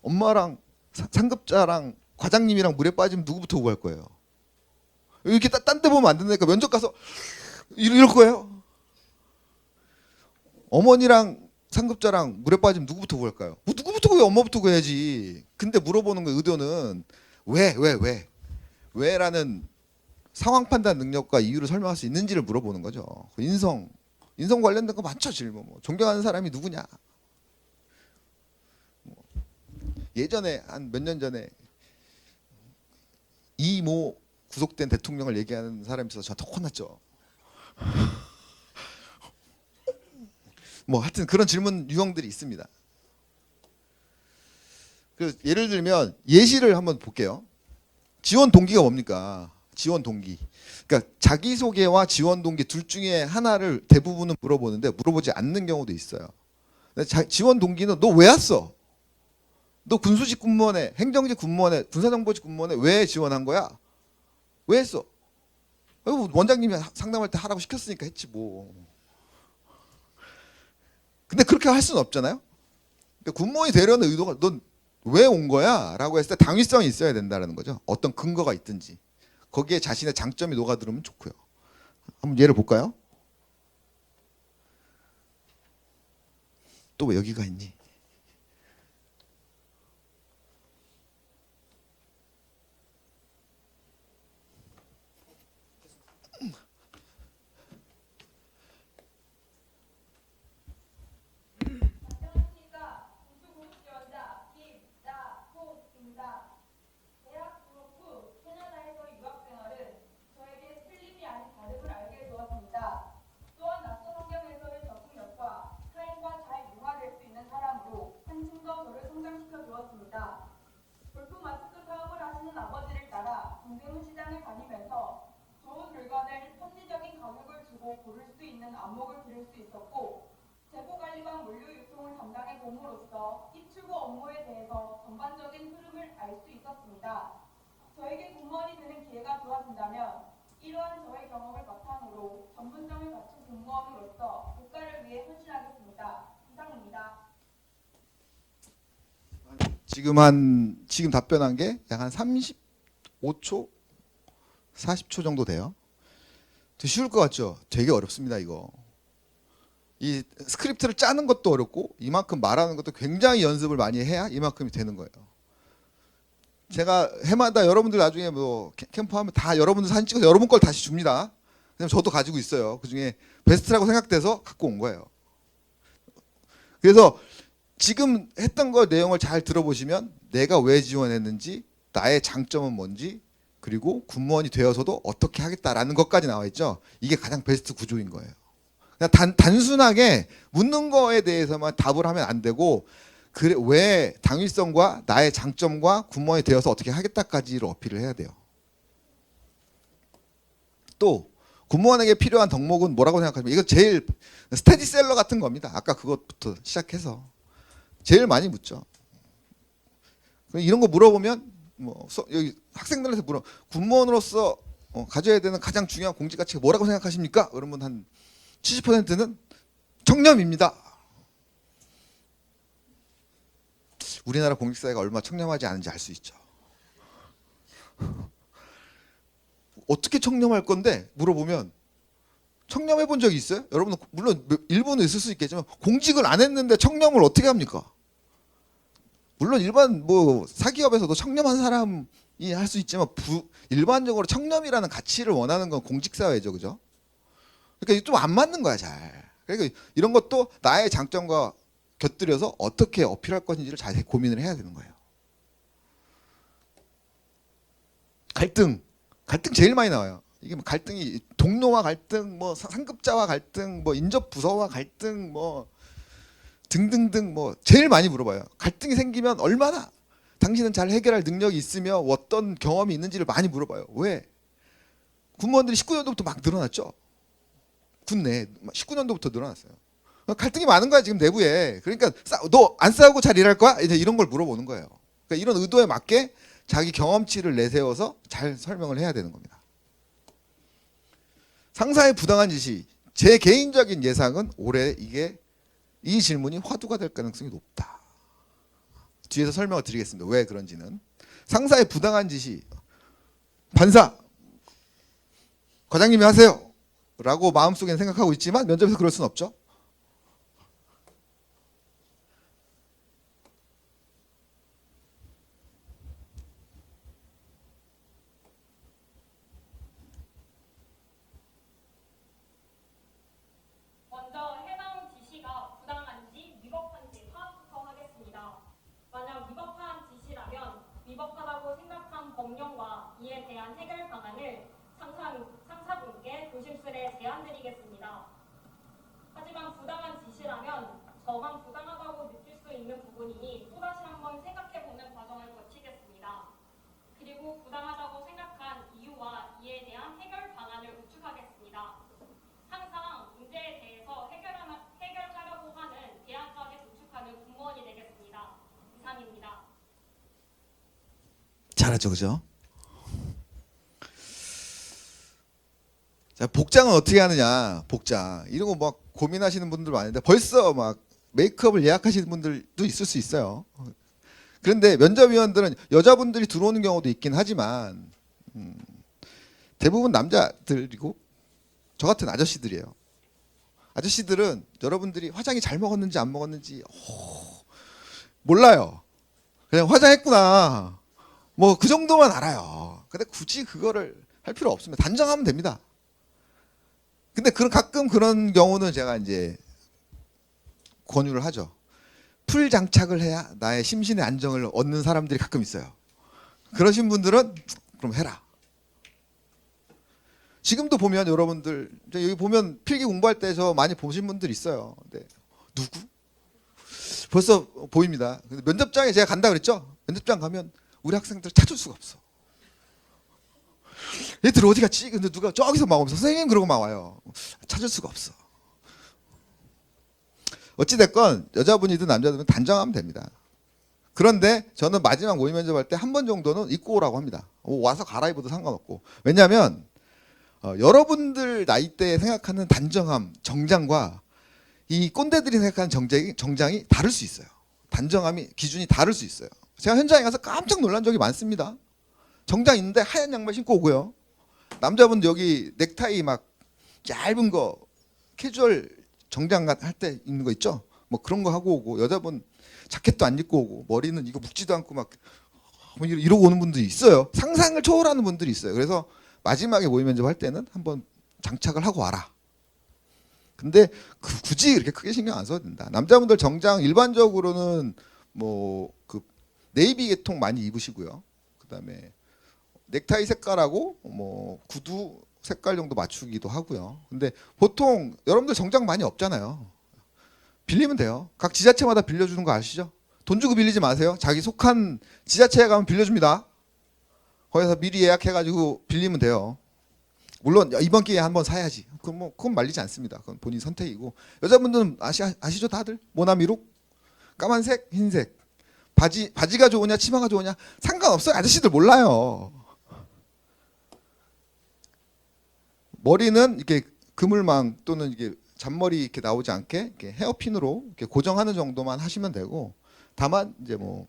엄마랑 상급자랑 과장님이랑 물에 빠지면 누구부터 구할 거예요? 이렇게 딴 데 보면 안 된다니까. 면접 가서 이럴 거예요? 어머니랑 상급자랑 물에 빠지면 누구부터 구할까요? 뭐 누구부터 구해? 엄마부터 구해야지. 근데 물어보는 거 의도는 왜라는 상황 판단 능력과 이유를 설명할 수 있는지를 물어보는 거죠. 인성 관련된 거 많죠. 질문. 존경하는 사람이 누구냐? 예전에 한 몇 년 전에 이모 구속된 대통령을 얘기하는 사람이 있어서 저한테 혼났죠. 뭐 하여튼 그런 질문 유형들이 있습니다. 예를 들면 예시를 한번 볼게요. 지원 동기가 뭡니까? 지원 동기. 그러니까 자기소개와 지원 동기 둘 중에 하나를 대부분은 물어보는데 물어보지 않는 경우도 있어요. 지원 동기는 너 왜 왔어? 너 군수직 군무원에, 행정직 군무원에, 군사정보직 군무원에 왜 지원한 거야? 왜 했어? 원장님이 상담할 때 하라고 시켰으니까 했지 뭐. 근데 그렇게 할 수는 없잖아요. 그러니까 군무원이 되려는 의도가 넌 왜 온 거야? 라고 했을 때 당위성이 있어야 된다는 거죠. 어떤 근거가 있든지. 거기에 자신의 장점이 녹아들으면 좋고요. 한번 예를 볼까요? 또 왜 여기가 있니? 골프 마스크 사업을 하시는 아버지를 따라 동대문 시장을 다니면서 좋은 물건을 합리적인 가격을 주고 고를 수 있는 안목을 기를 수 있었고, 재고관리방 물류 유통을 담당해 봄으로써 입출고 업무에 대해서 전반적인 흐름을 알 수 있었습니다. 저에게 공무원이 되는 기회가 주어진다면 이러한 저의 경험을 바탕으로 전문성을 갖춘 공무원으로서 국가를 위해 헌신하겠습니다. 이상입니다. 지금 답변한 게 약 한 35초, 40초 정도 돼요. 되게 쉬울 것 같죠? 되게 어렵습니다, 이거. 이 스크립트를 짜는 것도 어렵고 이만큼 말하는 것도 굉장히 연습을 많이 해야 이만큼이 되는 거예요. 제가 해마다 여러분들 나중에 뭐 캠프하면 다 여러분들 사진 찍어서 여러분 걸 다시 줍니다. 왜냐면 저도 가지고 있어요. 그중에 베스트라고 생각돼서 갖고 온 거예요. 그래서 지금 했던 거 내용을 잘 들어보시면 내가 왜 지원했는지, 나의 장점은 뭔지, 그리고 군무원이 되어서도 어떻게 하겠다라는 것까지 나와 있죠. 이게 가장 베스트 구조인 거예요. 그냥 단순하게 묻는 거에 대해서만 답을 하면 안 되고, 그래, 왜 당위성과 나의 장점과 군무원이 되어서 어떻게 하겠다까지를 어필을 해야 돼요. 또 군무원에게 필요한 덕목은 뭐라고 생각하시면, 이거 제일 스테디셀러 같은 겁니다. 아까 그것부터 시작해서 제일 많이 묻죠. 이런 거 물어보면 뭐 여기 학생들한테 물어, 군무원으로서 가져야 되는 가장 중요한 공직 가치가 뭐라고 생각하십니까? 그러면 한 70%는 청렴입니다. 우리나라 공직사회가 얼마나 청렴하지 않은지 알 수 있죠. 어떻게 청렴할 건데 물어보면 청렴해 본 적이 있어요? 여러분 물론 일본은 있을 수 있겠지만 공직을 안 했는데 청렴을 어떻게 합니까? 물론 일반 뭐 사기업에서도 청렴한 사람이 할 수 있지만 일반적으로 청렴이라는 가치를 원하는 건 공직사회죠, 그죠? 그러니까 좀 안 맞는 거야, 잘. 그러니까 이런 것도 나의 장점과 곁들여서 어떻게 어필할 것인지를 잘 고민을 해야 되는 거예요. 갈등 제일 많이 나와요. 이게 뭐 갈등이 동료와 갈등, 뭐 상급자와 갈등, 뭐 인접 부서와 갈등, 뭐 등등등 뭐 제일 많이 물어봐요. 갈등이 생기면 얼마나 당신은 잘 해결할 능력이 있으며 어떤 경험이 있는지를 많이 물어봐요. 왜? 군무원들이 19년도부터 막 늘어났죠. 군 내에 19년도부터 늘어났어요. 갈등이 많은 거야 지금 내부에. 그러니까 너 안 싸우고 잘 일할 거야? 이제 이런 걸 물어보는 거예요. 그러니까 이런 의도에 맞게 자기 경험치를 내세워서 잘 설명을 해야 되는 겁니다. 상사의 부당한 지시. 제 개인적인 예상은 올해 이 질문이 화두가 될 가능성이 높다. 뒤에서 설명을 드리겠습니다. 왜 그런지는. 상사의 부당한 지시. 반사. 과장님이 하세요. 라고 마음속에는 생각하고 있지만 면접에서 그럴 수는 없죠. 먼저 해당 지시가 부당한지 위법한지 파악부터 하겠습니다. 만약 위법한 지시라면 위법하다고 생각한 법령과 이에 대한 해결 방안을 상사분께 조심스레 제안드리겠습니다. 하지만 부당한 지시라면 저만 부당하다고 느낄 수 있는 부분이니 또다시 한번 생각해보는 과정을 거치겠습니다. 그리고 부당하다고 생각한 이유와 이에 대한 해결 방안을 구축하겠습니다. 항상 문제에 대해서 해결하려고 하는 대안까지 구축하는 공무원이 되겠습니다. 이상입니다. 잘하죠, 그죠? 자, 복장은 어떻게 하느냐? 복장 이런 거 막 고민하시는 분들 많은데 벌써 막 메이크업을 예약하시는 분들도 있을 수 있어요. 그런데 면접위원들은 여자분들이 들어오는 경우도 있긴 하지만 대부분 남자들이고 저 같은 아저씨들이에요. 아저씨들은 여러분들이 화장이 잘 먹었는지 안 먹었는지 몰라요. 그냥 화장했구나. 뭐 그 정도만 알아요. 근데 굳이 그거를 할 필요 없습니다. 단정하면 됩니다. 근데 가끔 그런 경우는 제가 이제 권유를 하죠. 풀 장착을 해야 나의 심신의 안정을 얻는 사람들이 가끔 있어요. 그러신 분들은 그럼 해라. 지금도 보면 여러분들 여기 보면 필기 공부할 때 저 많이 보신 분들 있어요. 근데 누구? 벌써 보입니다. 근데 면접장에 제가 간다 그랬죠? 면접장 가면 우리 학생들 찾을 수가 없어. 얘들 어디 갔지? 근데 누가 저기서 막 오면서 선생님 그러고 막 와요. 찾을 수가 없어. 어찌됐건 여자분이든 남자든 단정하면 됩니다. 그런데 저는 마지막 모의 면접할 때 한 번 정도는 입고 오라고 합니다. 와서 갈아입어도 상관없고. 왜냐하면 여러분들 나이대에 생각하는 단정함, 정장과 이 꼰대들이 생각하는 정장이 다를 수 있어요. 단정함이 기준이 다를 수 있어요. 제가 현장에 가서 깜짝 놀란 적이 많습니다. 정장 있는데 하얀 양말 신고 오고요. 남자분들 여기 넥타이 막 얇은 거 캐주얼 정장 할 때 있는 거 있죠? 뭐 그런 거 하고 오고 여자분 자켓도 안 입고 오고 머리는 이거 묶지도 않고 막 이러고 오는 분들이 있어요. 상상을 초월하는 분들이 있어요. 그래서 마지막에 모의 면접할 때는 한번 장착을 하고 와라. 근데 굳이 이렇게 크게 신경 안 써도 된다. 남자분들 정장 일반적으로는 뭐 그 네이비 계통 많이 입으시고요. 그다음에 넥타이 색깔하고 뭐 구두 색깔 정도 맞추기도 하고요. 근데 보통 여러분들 정장 많이 없잖아요. 빌리면 돼요. 각 지자체마다 빌려주는 거 아시죠? 돈 주고 빌리지 마세요. 자기 속한 지자체에 가면 빌려줍니다. 거기서 미리 예약해가지고 빌리면 돼요. 물론 이번 기회에 한번 사야지. 그건 말리지 않습니다. 그건 본인 선택이고. 여자분들은 아시죠 다들? 모나미룩, 까만색, 흰색. 바지가 좋으냐 치마가 좋으냐 상관없어요. 아저씨들 몰라요. 머리는 이렇게 그물망 또는 이게 잔머리 이렇게 나오지 않게 이렇게 헤어핀으로 이렇게 고정하는 정도만 하시면 되고, 다만 이제 뭐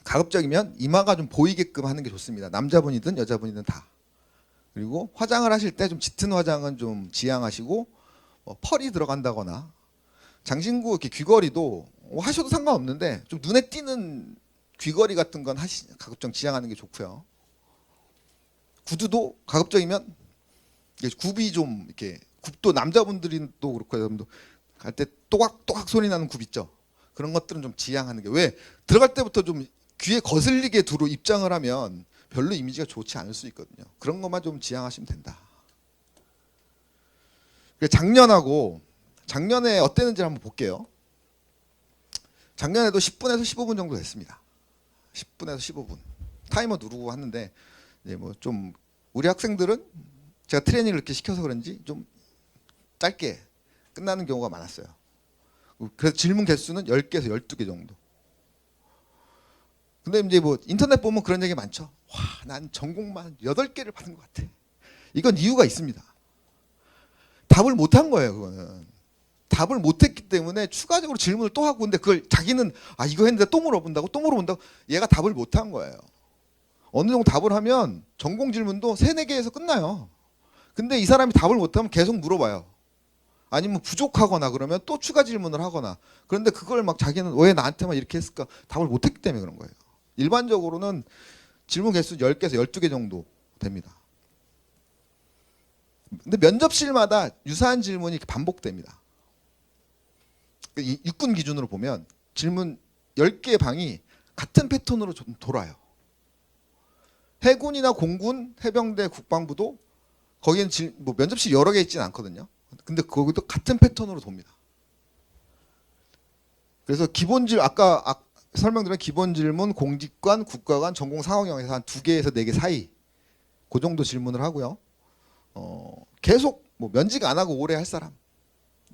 가급적이면 이마가 좀 보이게끔 하는 게 좋습니다. 남자분이든 여자분이든 다. 그리고 화장을 하실 때 좀 짙은 화장은 좀 지양하시고, 펄이 들어간다거나 장신구 이렇게 귀걸이도 하셔도 상관없는데 좀 눈에 띄는 귀걸이 같은 건 가급적 지양하는 게 좋고요. 구두도 가급적이면 굽이 좀 이렇게, 굽도 남자분들도 그렇고 여러분도 갈 때 또각또각 소리 나는 굽 있죠. 그런 것들은 좀 지양하는 게, 왜 들어갈 때부터 좀 귀에 거슬리게 두루 입장을 하면 별로 이미지가 좋지 않을 수 있거든요. 그런 것만 좀 지양하시면 된다. 작년에 어땠는지 한번 볼게요. 작년에도 10분에서 15분 정도 됐습니다. 10분에서 15분. 타이머 누르고 하는데 이제 뭐 좀 우리 학생들은 제가 트레이닝을 이렇게 시켜서 그런지 좀 짧게 끝나는 경우가 많았어요. 그래서 질문 개수는 10개에서 12개 정도. 근데 이제 뭐 인터넷 보면 그런 얘기 많죠. 와, 난 전공만 8개를 받은 것 같아. 이건 이유가 있습니다. 답을 못한 거예요, 그거는. 답을 못했기 때문에 추가적으로 질문을 또 하고, 근데 그걸 자기는 이거 했는데 또 물어본다고 얘가 답을 못한 거예요. 어느 정도 답을 하면 전공 질문도 3-4개에서 끝나요. 근데 이 사람이 답을 못하면 계속 물어봐요. 아니면 부족하거나 그러면 또 추가 질문을 하거나. 그런데 그걸 막 자기는 왜 나한테만 이렇게 했을까? 답을 못했기 때문에 그런 거예요. 일반적으로는 질문 개수 10개에서 12개 정도 됩니다. 근데 면접실마다 유사한 질문이 반복됩니다. 육군 기준으로 보면 질문 10개의 방이 같은 패턴으로 좀 돌아요. 해군이나 공군, 해병대, 국방부도 거기는 뭐 면접실이 여러 개 있지는 않거든요. 근데 거기도 같은 패턴으로 돕니다. 그래서 아까 설명드린 기본 질문, 공직관, 국가관, 전공 상황형에서 한 2개에서 4개 사이 그 정도 질문을 하고요. 계속 뭐 면직 안 하고 오래 할 사람,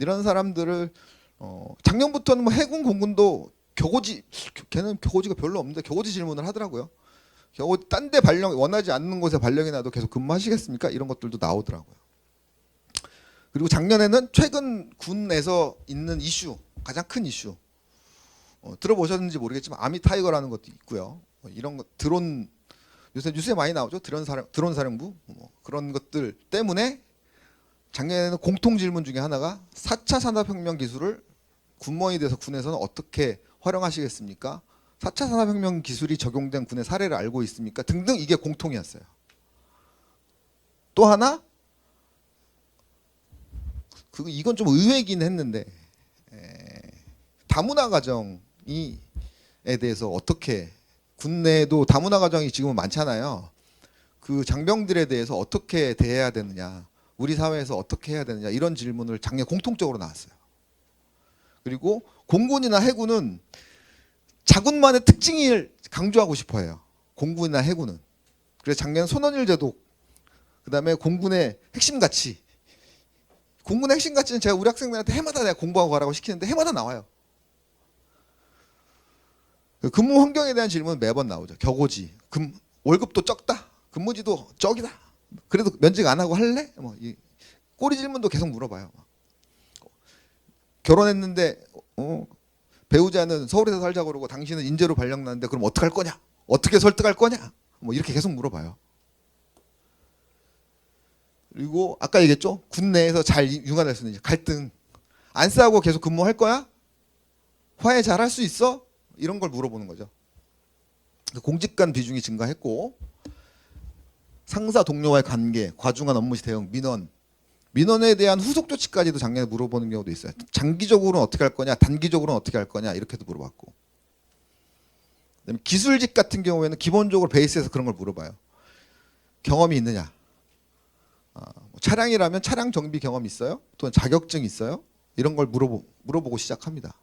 이런 사람들을 작년부터는 뭐 해군, 공군도 걔는 교고지가 별로 없는데 교고지 질문을 하더라고요. 딴 데 원하지 않는 곳에 발령이 나도 계속 근무하시겠습니까? 이런 것들도 나오더라고요. 그리고 작년에는 최근 군에서 있는 이슈, 가장 큰 이슈, 들어보셨는지 모르겠지만 아미 타이거라는 것도 있고요. 이런 것, 드론, 요새 뉴스에 많이 나오죠. 드론 사령부, 그런 것들 때문에 작년에는 공통 질문 중에 하나가 4차 산업혁명 기술을 군무원이 돼서 군에서는 어떻게 활용하시겠습니까? 4차 산업혁명 기술이 적용된 군의 사례를 알고 있습니까? 등등 이게 공통이었어요. 또 하나 이건 좀 의외이긴 했는데 다문화 가정에 대해서 어떻게 군내에도 다문화 가정이 지금은 많잖아요. 그 장병들에 대해서 어떻게 대해야 되느냐, 우리 사회에서 어떻게 해야 되느냐 이런 질문을 작년 공통적으로 나왔어요. 그리고 공군이나 해군은 자군만의 특징을 강조하고 싶어해요. 공군이나 해군은. 그래서 작년 손원일 제도, 그다음에 공군의 핵심 가치. 공군의 핵심 가치는 제가 우리 학생들한테 해마다 내가 공부하고 가라고 시키는데 해마다 나와요. 근무 환경에 대한 질문은 매번 나오죠. 격오지. 월급도 적다. 근무지도 적이다. 그래도 면직 안 하고 할래? 이 꼬리 질문도 계속 물어봐요. 결혼했는데 배우자는 서울에서 살자고 그러고 당신은 인재로 발령났는데 그럼 어떡할 거냐? 어떻게 설득할 거냐? 이렇게 계속 물어봐요. 그리고 아까 얘기했죠? 군 내에서 잘 융화될 수 있는 갈등. 안 싸우고 계속 근무할 거야? 화해 잘 할 수 있어? 이런 걸 물어보는 거죠. 공직 간 비중이 증가했고 상사 동료와의 관계, 과중한 업무 대응, 민원에 대한 후속 조치까지도 작년에 물어보는 경우도 있어요. 장기적으로는 어떻게 할 거냐, 단기적으로는 어떻게 할 거냐 이렇게도 물어봤고. 그다음에 기술직 같은 경우에는 기본적으로 베이스에서 그런 걸 물어봐요. 경험이 있느냐. 차량이라면 차량 정비 경험 있어요? 또는 자격증 있어요? 이런 걸 물어보고 시작합니다.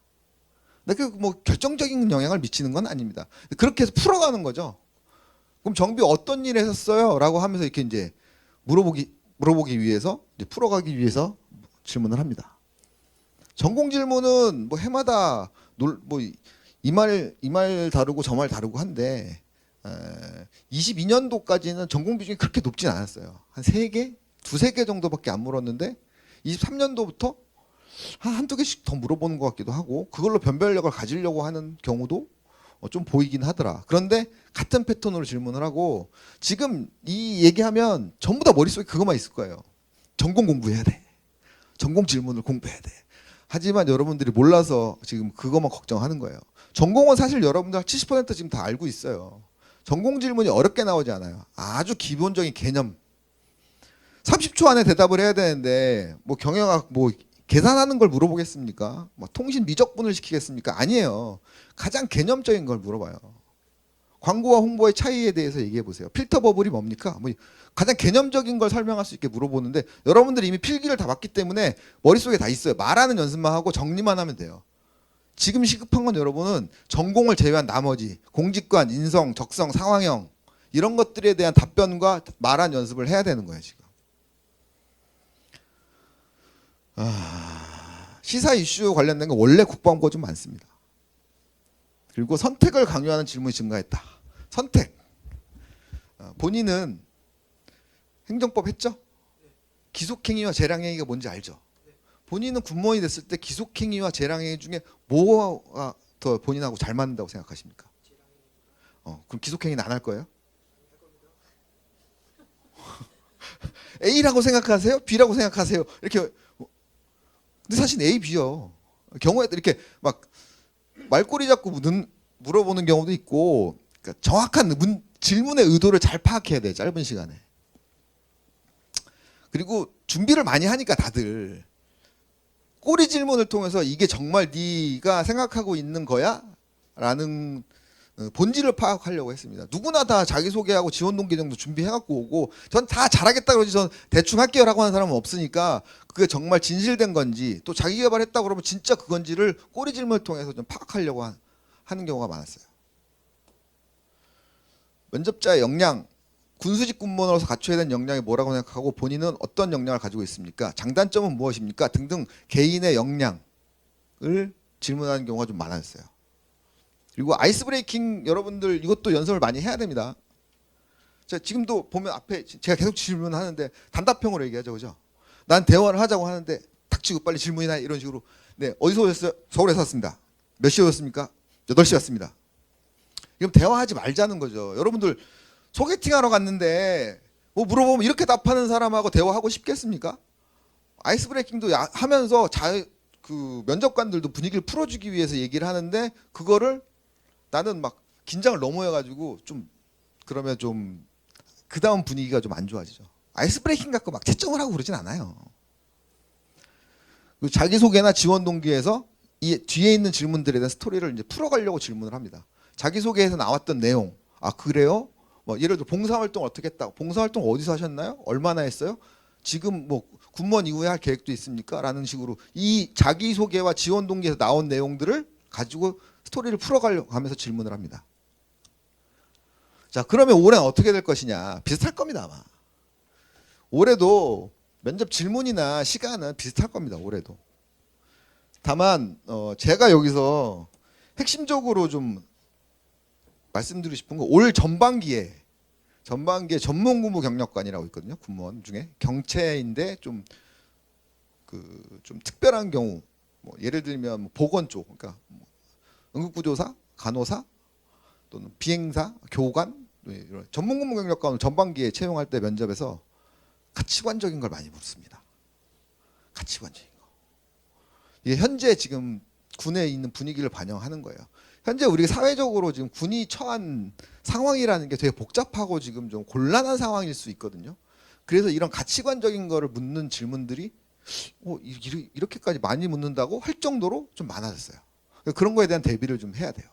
근데 결정적인 영향을 미치는 건 아닙니다. 그렇게 해서 풀어가는 거죠. 그럼 정비 어떤 일 했었어요? 라고 하면서 이렇게 이제 물어보기 위해서 이제 풀어가기 위해서 질문을 합니다. 전공 질문은 해마다 이 말 다르고 저 말 다르고 한데 22년도까지는 전공 비중이 그렇게 높진 않았어요. 한 3개? 2-3개 정도밖에 안 물었는데 23년도부터 한두 개씩 더 물어보는 것 같기도 하고 그걸로 변별력을 가지려고 하는 경우도 좀 보이긴 하더라. 그런데 같은 패턴으로 질문을 하고 지금 이 얘기하면 전부 다 머릿속에 그것만 있을 거예요. 전공 공부해야 돼. 전공 질문을 공부해야 돼. 하지만 여러분들이 몰라서 지금 그것만 걱정하는 거예요. 전공은 사실 여러분들 70% 지금 다 알고 있어요. 전공 질문이 어렵게 나오지 않아요. 아주 기본적인 개념. 30초 안에 대답을 해야 되는데 경영학 계산하는 걸 물어보겠습니까? 통신 미적분을 시키겠습니까? 아니에요. 가장 개념적인 걸 물어봐요. 광고와 홍보의 차이에 대해서 얘기해 보세요. 필터 버블이 뭡니까? 가장 개념적인 걸 설명할 수 있게 물어보는데 여러분들이 이미 필기를 다 봤기 때문에 머릿속에 다 있어요. 말하는 연습만 하고 정리만 하면 돼요. 지금 시급한 건 여러분은 전공을 제외한 나머지 공직관, 인성, 적성, 상황형 이런 것들에 대한 답변과 말한 연습을 해야 되는 거예요. 지금. 시사 이슈 관련된 건 원래 국방부가 좀 많습니다. 그리고 선택을 강요하는 질문이 증가했다. 선택. 본인은 행정법 했죠? 기속행위와 재량행위가 뭔지 알죠? 본인은 군무원이 됐을 때 기속행위와 재량행위 중에 뭐가 더 본인하고 잘 맞는다고 생각하십니까? 그럼 기속행위는 안 할 거예요? A라고 생각하세요? B라고 생각하세요? 이렇게. 근데 사실 A, B요. 경우에 이렇게 말꼬리 잡고 물어보는 경우도 있고 그러니까 정확한 질문의 의도를 잘 파악해야 돼. 짧은 시간에. 그리고 준비를 많이 하니까 다들 꼬리 질문을 통해서 이게 정말 네가 생각하고 있는 거야? 라는 본질을 파악하려고 했습니다. 누구나 다 자기소개하고 지원동기 정도 준비해갖고 오고 전 다 잘하겠다 그러지 전 대충 할게요 라고 하는 사람은 없으니까 그게 정말 진실된 건지 또 자기 개발했다고 그러면 진짜 그건지를 꼬리 질문을 통해서 좀 파악하려고 하는 경우가 많았어요. 면접자의 역량, 군수직 군무원으로서 갖춰야 되는 역량이 뭐라고 생각하고 본인은 어떤 역량을 가지고 있습니까? 장단점은 무엇입니까? 등등 개인의 역량을 질문하는 경우가 좀 많았어요. 그리고 아이스 브레이킹 여러분들 이것도 연습을 많이 해야 됩니다. 자, 지금도 보면 앞에 제가 계속 질문하는데 단답형으로 얘기하죠. 그죠? 난 대화를 하자고 하는데 닥치고 빨리 질문이나 이런 식으로. 네, 어디서 오셨어요? 서울에서 왔습니다. 몇 시에 오셨습니까? 8시에 왔습니다. 그럼 대화하지 말자는 거죠. 여러분들 소개팅하러 갔는데 물어보면 이렇게 답하는 사람하고 대화하고 싶겠습니까? 아이스 브레이킹도 하면서 그 면접관들도 분위기를 풀어주기 위해서 얘기를 하는데 그거를 나는 막 긴장을 너무 해가지고 좀 그러면 좀 그 다음 분위기가 좀 안 좋아지죠. 아이스 브레이킹 갖고 막 채점을 하고 그러진 않아요. 자기소개나 지원 동기에서 이 뒤에 있는 질문들에 대한 스토리를 이제 풀어가려고 질문을 합니다. 자기소개에서 나왔던 내용, 아 그래요? 뭐 예를 들어 봉사활동 어떻게 했다? 봉사활동 어디서 하셨나요? 얼마나 했어요? 지금 뭐 군무원 이후에 할 계획도 있습니까? 라는 식으로 이 자기소개와 지원 동기에서 나온 내용들을 가지고 스토리를 풀어가려고 하면서 질문을 합니다. 자, 그러면 올해는 어떻게 될 것이냐? 비슷할 겁니다, 아마. 올해도 면접 질문이나 시간은 비슷할 겁니다, 올해도. 다만 제가 여기서 핵심적으로 좀 말씀드리고 싶은 거, 올 전반기에 전문근무 경력관이라고 있거든요. 군무원 중에 경체인데 좀 특별한 경우, 뭐 예를 들면 뭐 보건 쪽, 그러니까 뭐 응급구조사, 간호사 또는 비행사, 교관 이런 전문근무 경력관을 전반기에 채용할 때 면접에서 가치관적인 걸 많이 묻습니다. 가치관적인 거. 이게 현재 지금 군에 있는 분위기를 반영하는 거예요. 현재 우리 사회적으로 지금 군이 처한 상황이라는 게 되게 복잡하고 지금 좀 곤란한 상황일 수 있거든요. 그래서 이런 가치관적인 거를 묻는 질문들이 이렇게까지 많이 묻는다고 할 정도로 좀 많아졌어요. 그런 거에 대한 대비를 좀 해야 돼요.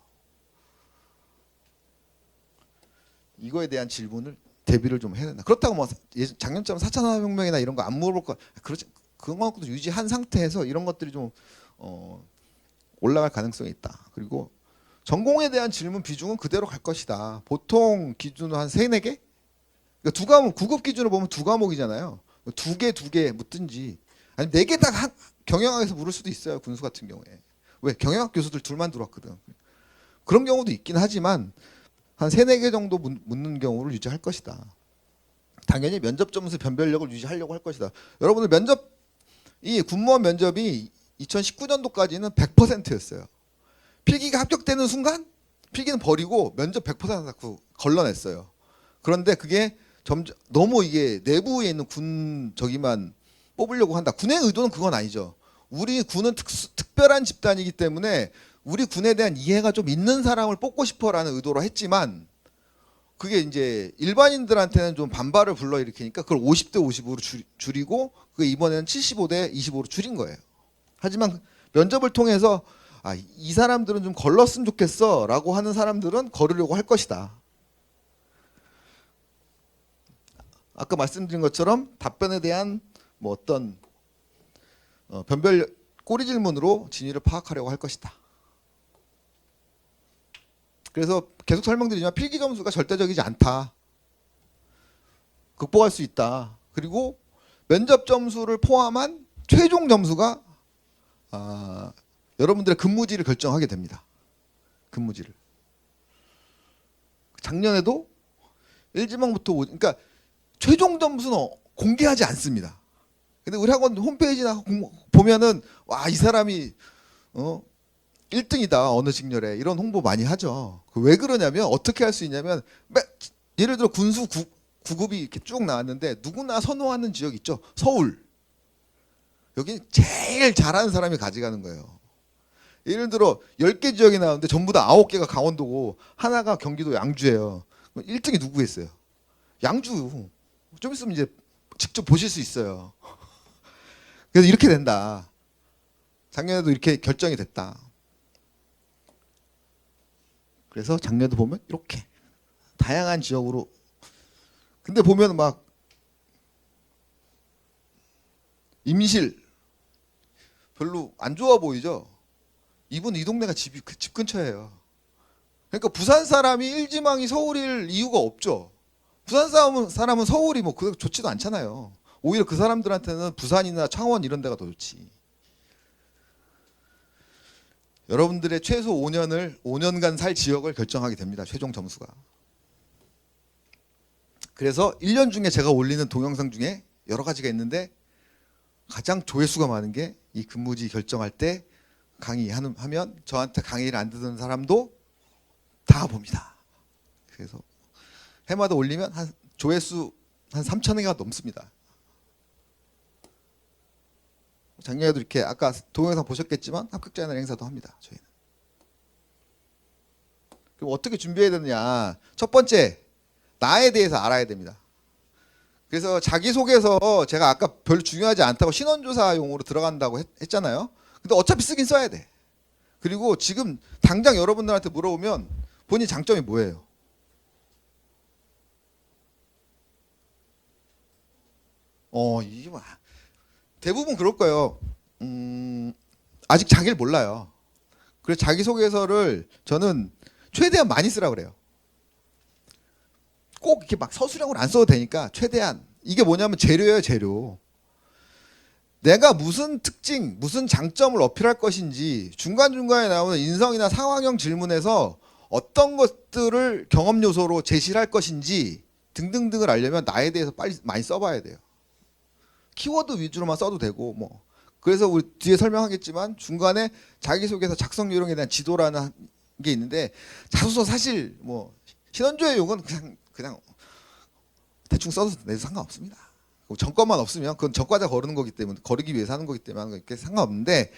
이거에 대한 질문을 대비를 좀 해야 된다. 그렇다고 뭐 작년처럼 4,400명이나 이런 거 안 물어볼 거 그렇지, 그런 것도 유지한 상태에서 이런 것들이 좀 올라갈 가능성이 있다. 그리고 전공에 대한 질문 비중은 그대로 갈 것이다. 보통 기준으로 한 3, 4개? 그러니까 두 과목, 9급 기준으로 보면 2과목이잖아요. 2개 묻든지 아니면 4개 다 경영학에서 물을 수도 있어요. 군수 같은 경우에. 왜? 경영학 교수들 둘만 들어왔거든. 그런 경우도 있긴 하지만 한 3, 4개 정도 묻는 경우를 유지할 것이다. 당연히 면접 점수 변별력을 유지하려고 할 것이다. 여러분들 이 군무원 면접이 2019년도까지는 100%였어요. 필기가 합격되는 순간 필기는 버리고 면접 100% 갖고 걸러냈어요. 그런데 그게 점점 너무 이게 내부에 있는 군 저기만 뽑으려고 한다. 군의 의도는 그건 아니죠. 우리 군은 특별한 집단이기 때문에 우리 군에 대한 이해가 좀 있는 사람을 뽑고 싶어라는 의도로 했지만 그게 이제 일반인들한테는 좀 반발을 불러일으키니까 그걸 50대 50으로 줄이고 그게 이번에는 75대 25로 줄인 거예요. 하지만 면접을 통해서 이 사람들은 좀 걸렀으면 좋겠어 라고 하는 사람들은 걸으려고 할 것이다. 아까 말씀드린 것처럼 답변에 대한 뭐 어떤 변별 꼬리 질문으로 진위를 파악하려고 할 것이다. 그래서 계속 설명드리지만 필기 점수가 절대적이지 않다. 극복할 수 있다. 그리고 면접 점수를 포함한 최종 점수가 여러분들의 근무지를 결정하게 됩니다. 근무지를. 작년에도 1지망부터 그러니까 최종 점수는 공개하지 않습니다. 근데 우리 학원 홈페이지나 보면은 와, 이 사람이 1등이다 어느 직렬에 이런 홍보 많이 하죠. 왜 그러냐면 어떻게 할 수 있냐면 예를 들어 군수 9급이 이렇게 쭉 나왔는데 누구나 선호하는 지역 있죠. 서울. 여기 제일 잘하는 사람이 가져가는 거예요. 예를 들어 10개 지역이 나오는데 전부 다 9개가 강원도고 하나가 경기도 양주예요. 1등이 누구겠어요? 양주. 좀 있으면 이제 직접 보실 수 있어요. 그래서 이렇게 된다. 작년에도 이렇게 결정이 됐다. 그래서 작년에도 보면 이렇게 다양한 지역으로. 근데 보면 막 임실 별로 안 좋아 보이죠. 이분 이 동네가 집 근처예요. 그러니까 부산 사람이 1지망이 서울일 이유가 없죠. 부산 사람은 서울이 뭐 그렇게 좋지도 않잖아요. 오히려 그 사람들한테는 부산이나 창원 이런 데가 더 좋지. 여러분들의 최소 5년간 살 지역을 결정하게 됩니다. 최종 점수가. 그래서 1년 중에 제가 올리는 동영상 중에 여러 가지가 있는데 가장 조회수가 많은 게 이 근무지 결정할 때 강의하면 저한테 강의를 안 듣는 사람도 다 봅니다. 그래서 해마다 올리면 조회수 한 3,000회가 넘습니다. 작년에도 이렇게 아까 동영상 보셨겠지만 합격자날 행사도 합니다. 저희는. 그럼 어떻게 준비해야 되느냐? 첫 번째, 나에 대해서 알아야 됩니다. 그래서 자기소개서 제가 아까 별로 중요하지 않다고 신원조사용으로 들어간다고 했잖아요. 근데 어차피 쓰긴 써야 돼. 그리고 지금 당장 여러분들한테 물어보면 본인 장점이 뭐예요? 이게 뭐 대부분 그럴 거예요. 아직 자기를 몰라요. 그래서 자기소개서를 저는 최대한 많이 쓰라고 그래요. 꼭 이렇게 막 서술형으로 안 써도 되니까 최대한. 이게 뭐냐면 재료예요, 재료. 내가 무슨 특징, 무슨 장점을 어필할 것인지 중간중간에 나오는 인성이나 상황형 질문에서 어떤 것들을 경험 요소로 제시를 할 것인지 등등등을 알려면 나에 대해서 빨리 많이 써봐야 돼요. 키워드 위주로만 써도 되고 뭐. 그래서 우리 뒤에 설명하겠지만 중간에 자기소개서 작성 요령에 대한 지도라는 게 있는데 자소서 사실 뭐 신원조의 용은 그냥 대충 써도 내도 상관없습니다. 정권만 없으면 그건 전과자 거르는 거기 때문에 거르기 위해서 하는 거기 때문에 이렇게 상관없는데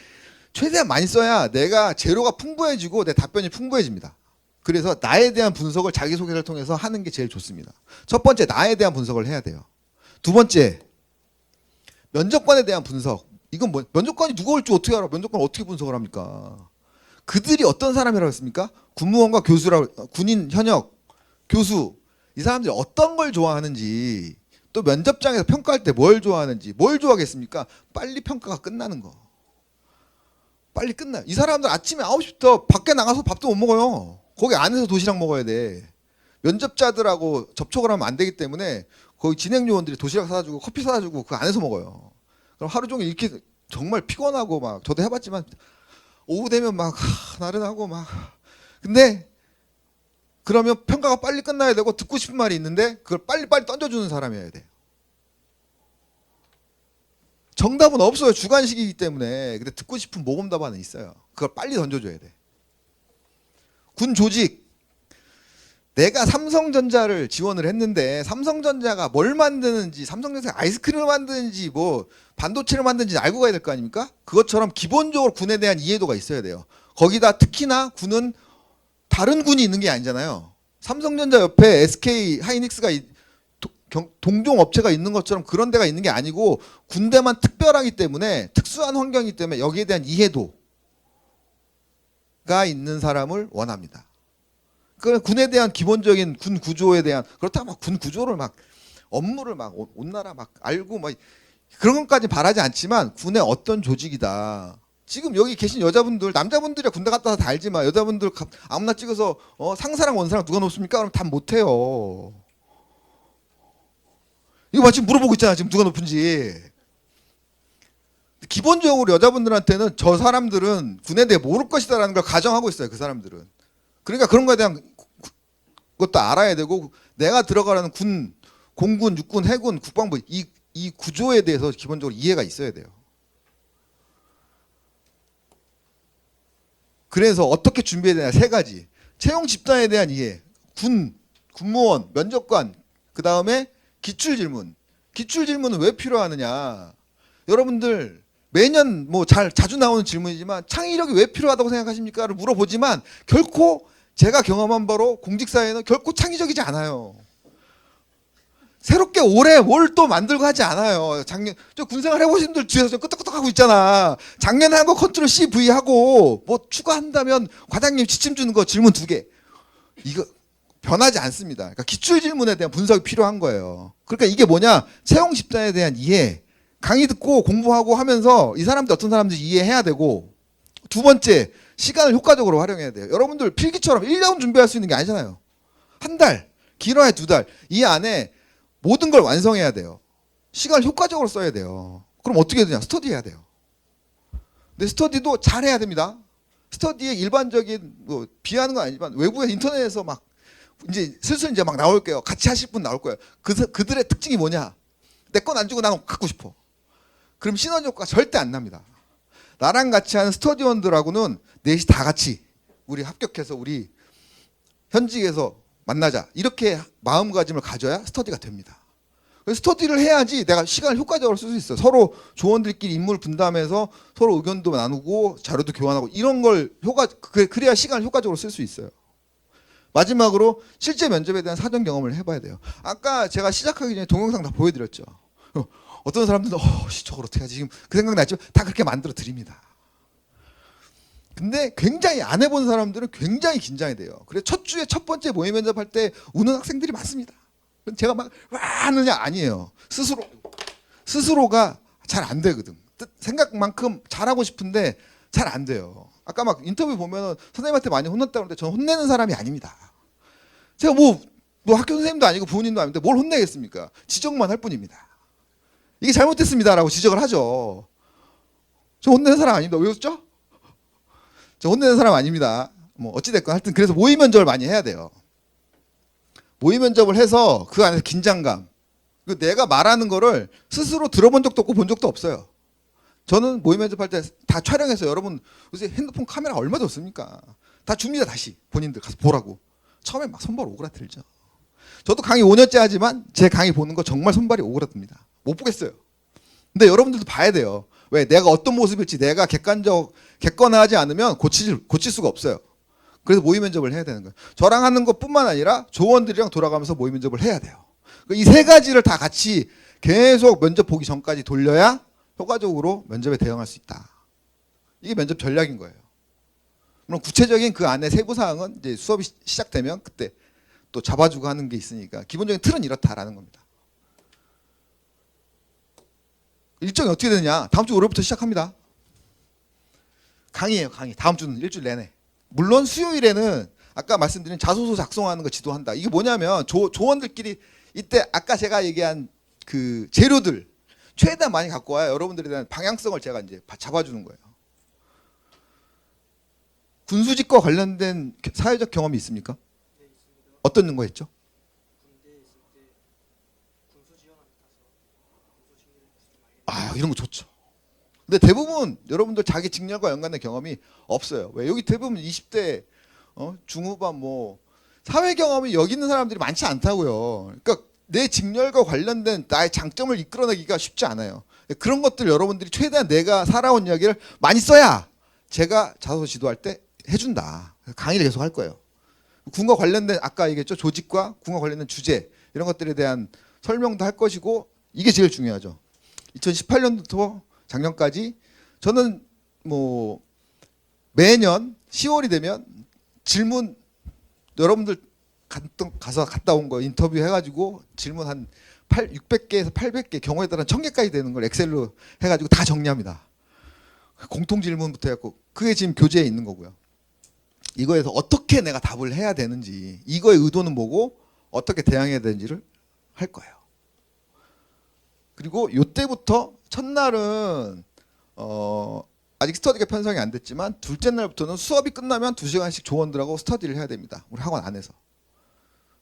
최대한 많이 써야 내가 재료가 풍부해지고 내 답변이 풍부해집니다. 그래서 나에 대한 분석을 자기소개를 통해서 하는 게 제일 좋습니다. 첫 번째 나에 대한 분석을 해야 돼요. 두 번째 면접관에 대한 분석. 이건 뭐 면접관이 누가 올지 어떻게 알아? 면접관 어떻게 분석을 합니까? 그들이 어떤 사람이라고 했습니까? 군무원과 교수라고 군인 현역 교수 이 사람들이 어떤 걸 좋아하는지 또 면접장에서 평가할 때 뭘 좋아하는지 뭘 좋아하겠습니까? 빨리 평가가 끝나는 거. 빨리 끝나. 이 사람들 아침에 9시부터 밖에 나가서 밥도 못 먹어요. 거기 안에서 도시락 먹어야 돼. 면접자들하고 접촉을 하면 안 되기 때문에 거기 진행 요원들이 도시락 사다 주고 커피 사다 주고 그 안에서 먹어요. 그럼 하루 종일 이렇게 정말 피곤하고 막 저도 해봤지만 오후 되면 막 나른하고 막 근데 그러면 평가가 빨리 끝나야 되고 듣고 싶은 말이 있는데 그걸 빨리빨리 던져주는 사람이어야 돼요. 정답은 없어요. 주관식이기 때문에. 근데 듣고 싶은 모범 답안은 있어요. 그걸 빨리 던져줘야 돼. 군 조직. 내가 삼성전자를 지원을 했는데 삼성전자가 뭘 만드는지 삼성전자가 아이스크림을 만드는지 뭐 반도체를 만드는지 알고 가야 될 거 아닙니까? 그것처럼 기본적으로 군에 대한 이해도가 있어야 돼요. 거기다 특히나 군은 다른 군이 있는 게 아니잖아요. 삼성전자 옆에 SK 하이닉스가 동종 업체가 있는 것처럼 그런 데가 있는 게 아니고 군대만 특별하기 때문에 특수한 환경이기 때문에 여기에 대한 이해도가 있는 사람을 원합니다. 그 군에 대한 기본적인 군 구조에 대한 그렇다고 막 군 구조를 막 업무를 막 온나라 막 알고 막 그런 것까지 바라지 않지만 군의 어떤 조직이다. 지금 여기 계신 여자분들 남자분들이야 군대 갔다 와서 다 알지만 여자분들 아무나 찍어서 상사랑 원사랑 누가 높습니까? 그럼 답 못해요. 이거 마침 물어보고 있잖아 지금 누가 높은지. 기본적으로 여자분들한테는 저 사람들은 군에 대해 모를 것이다라는 걸 가정하고 있어요. 그 사람들은. 그러니까 그런 거에 대한 것도 알아야 되고 내가 들어가라는 군, 공군, 육군, 해군, 국방부 이 구조에 대해서 기본적으로 이해가 있어야 돼요. 그래서 어떻게 준비해야 되냐 세 가지. 채용 집단에 대한 이해, 군무원, 면접관, 그 다음에 기출 질문. 기출 질문은 왜 필요하느냐? 여러분들 매년 뭐 자주 나오는 질문이지만 창의력이 왜 필요하다고 생각하십니까?를 물어보지만 결코 제가 경험한 바로 공직사회는 결코 창의적이지 않아요. 새롭게 올해 뭘 또 만들고 하지 않아요. 작년 저 군생활 해보신 분들 뒤에서 좀 끄떡끄떡 하고 있잖아. 작년에 한 거 컨트롤 C, V 하고 뭐 추가한다면 과장님 지침 주는 거 질문 2개. 이거 변하지 않습니다. 그러니까 기출 질문에 대한 분석이 필요한 거예요. 그러니까 이게 뭐냐? 채용 집단에 대한 이해. 강의 듣고 공부하고 하면서 이 사람들 어떤 사람인지 이해해야 되고 두 번째 시간을 효과적으로 활용해야 돼요. 여러분들 필기처럼 1년 준비할 수 있는 게 아니잖아요. 한 달, 길어야 2달. 이 안에 모든 걸 완성해야 돼요. 시간을 효과적으로 써야 돼요. 그럼 어떻게 해야 되냐? 스터디 해야 돼요. 근데 스터디도 잘해야 됩니다. 스터디의 일반적인 뭐 비하는 건 아니지만 외부에 인터넷에서 막 이제 슬슬 이제 막 나올게요. 같이 하실 분 나올 거예요. 그들의 특징이 뭐냐? 내 건 안 주고 나는 갖고 싶어. 그럼 시너지 효과가 절대 안 납니다. 나랑 같이 하는 스터디원들하고는 넷이 다 같이 우리 합격해서 우리 현직에서 만나자. 이렇게 마음가짐을 가져야 스터디가 됩니다. 그래서 스터디를 해야지 내가 시간을 효과적으로 쓸 수 있어요. 서로 조원들끼리 임무를 분담해서 서로 의견도 나누고 자료도 교환하고 이런 걸 그래야 시간을 효과적으로 쓸 수 있어요. 마지막으로 실제 면접에 대한 사전 경험을 해봐야 돼요. 아까 제가 시작하기 전에 동영상 다 보여드렸죠. 어떤 사람들은 저걸 어떻게 하지 지금 그 생각 났죠. 다 그렇게 만들어 드립니다. 근데 굉장히 안 해본 사람들은 굉장히 긴장이 돼요. 그래서 첫 주에 첫 번째 모의 면접할 때 우는 학생들이 많습니다. 제가 막 와 하느냐 아니에요. 스스로가 잘 안 되거든. 생각만큼 잘하고 싶은데 잘 안 돼요. 아까 막 인터뷰 보면은 선생님한테 많이 혼났다고 하는데 저는 혼내는 사람이 아닙니다. 제가 뭐 학교 선생님도 아니고 부모님도 아닌데 뭘 혼내겠습니까? 지적만 할 뿐입니다. 이게 잘못됐습니다라고 지적을 하죠. 저 혼내는 사람 아닙니다. 왜 웃죠? 저 혼내는 사람 아닙니다. 뭐 어찌됐건 하여튼 그래서 모의 면접을 많이 해야 돼요. 모의 면접을 해서 그 안에서 긴장감, 내가 말하는 거를 스스로 들어본 적도 없고 본 적도 없어요. 저는 모의 면접할 때 다 촬영해서 여러분 요새 핸드폰 카메라 얼마 좋습니까? 다 줍니다. 다시 본인들 가서 보라고. 처음에 막 손발 오그라들죠. 저도 강의 5년째 하지만 제 강의 보는 거 정말 손발이 오그라듭니다. 못 보겠어요. 근데 여러분들도 봐야 돼요. 왜? 내가 어떤 모습일지 내가 객관화하지 않으면 고칠 수가 없어요. 그래서 모의 면접을 해야 되는 거예요. 저랑 하는 것뿐만 아니라 조원들이랑 돌아가면서 모의 면접을 해야 돼요. 이 세 가지를 다 같이 계속 면접 보기 전까지 돌려야 효과적으로 면접에 대응할 수 있다. 이게 면접 전략인 거예요. 물론 구체적인 그 안에 세부 사항은 이제 수업이 시작되면 그때 또 잡아주고 하는 게 있으니까 기본적인 틀은 이렇다라는 겁니다. 일정이 어떻게 되느냐? 다음 주 월요일부터 시작합니다. 강의예요, 강의. 다음 주는 일주일 내내. 물론 수요일에는 아까 말씀드린 자소서 작성하는 거 지도한다. 이게 뭐냐면 조원들끼리 이때 아까 제가 얘기한 그 재료들 최대한 많이 갖고 와야 여러분들에 대한 방향성을 제가 이제 잡아주는 거예요. 군수직과 관련된 사회적 경험이 있습니까? 네, 있습니다. 어떤 거 했죠? 군대에 있을 때 군수 지원함 타서 군수 직무를 좀 알게 이런 거 좋죠. 근데 대부분 여러분들 자기 직렬과 연관된 경험이 없어요. 왜? 여기 대부분 20대 중후반 뭐 사회 경험이 여기 있는 사람들이 많지 않다고요. 그러니까 내 직렬과 관련된 나의 장점을 이끌어내기가 쉽지 않아요. 그런 것들 여러분들이 최대한 내가 살아온 이야기를 많이 써야 제가 자소서 지도할 때 해준다. 강의를 계속 할 거예요. 군과 관련된 아까 얘기했죠. 조직과 군과 관련된 주제 이런 것들에 대한 설명도 할 것이고 이게 제일 중요하죠. 2018년부터 작년까지 저는 뭐 매년 10월이 되면 질문 여러분들 가서 갔다 온 거 인터뷰 해가지고 질문 한 600개에서 800개 경우에 따라 1000개까지 되는 걸 엑셀로 해가지고 다 정리합니다. 공통 질문부터 해갖고 그게 지금 교재에 있는 거고요. 이거에서 어떻게 내가 답을 해야 되는지 이거의 의도는 뭐고 어떻게 대응해야 되는지를 할 거예요. 그리고 이때부터 첫날은 아직 스터디가 편성이 안 됐지만 둘째 날부터는 수업이 끝나면 2시간씩 조원들하고 스터디를 해야 됩니다. 우리 학원 안에서.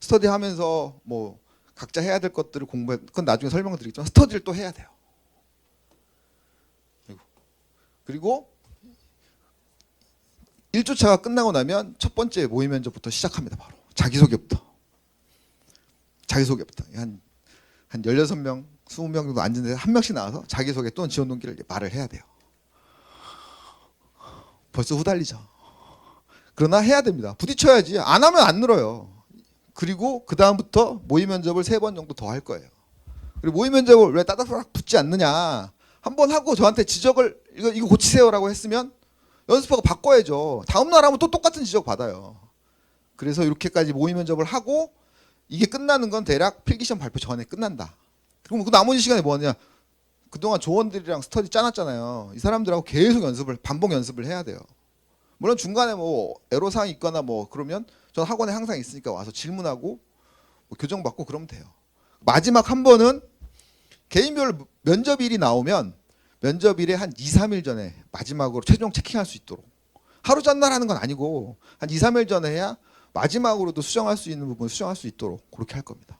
스터디 하면서 뭐 각자 해야 될 것들을 그건 나중에 설명드리겠지만 스터디를 또 해야 돼요. 그리고 1주차가 끝나고 나면 첫 번째 모의 면접부터 시작합니다. 바로 자기소개부터. 한 16명, 20명 정도 앉은 데서 한 명씩 나와서 자기소개 또는 지원 동기를 말을 해야 돼요. 벌써 후달리죠. 그러나 해야 됩니다. 부딪혀야지. 안 하면 안 늘어요. 그리고 그 다음부터 모의 면접을 3번 정도 더 할 거예요. 그리고 모의 면접을 왜 따닥따닥 붙지 않느냐. 한 번 하고 저한테 지적을 이거 고치세요라고 했으면 연습하고 바꿔야죠. 다음 날 하면 또 똑같은 지적 받아요. 그래서 이렇게까지 모의 면접을 하고 이게 끝나는 건 대략 필기시험 발표 전에 끝난다. 그럼 그 나머지 시간에 뭐 하냐? 그동안 조원들이랑 스터디 짜놨잖아요. 이 사람들하고 계속 반복 연습을 해야 돼요. 물론 중간에 뭐 애로사항이 있거나 뭐 그러면 전 학원에 항상 있으니까 와서 질문하고 뭐 교정받고 그러면 돼요. 마지막 한 번은 개인별 면접일이 나오면 면접일에 한 2, 3일 전에 마지막으로 최종 체킹할 수 있도록 하루 전날 하는 건 아니고 한 2, 3일 전에 해야 마지막으로도 수정할 수 있는 부분 수정할 수 있도록 그렇게 할 겁니다.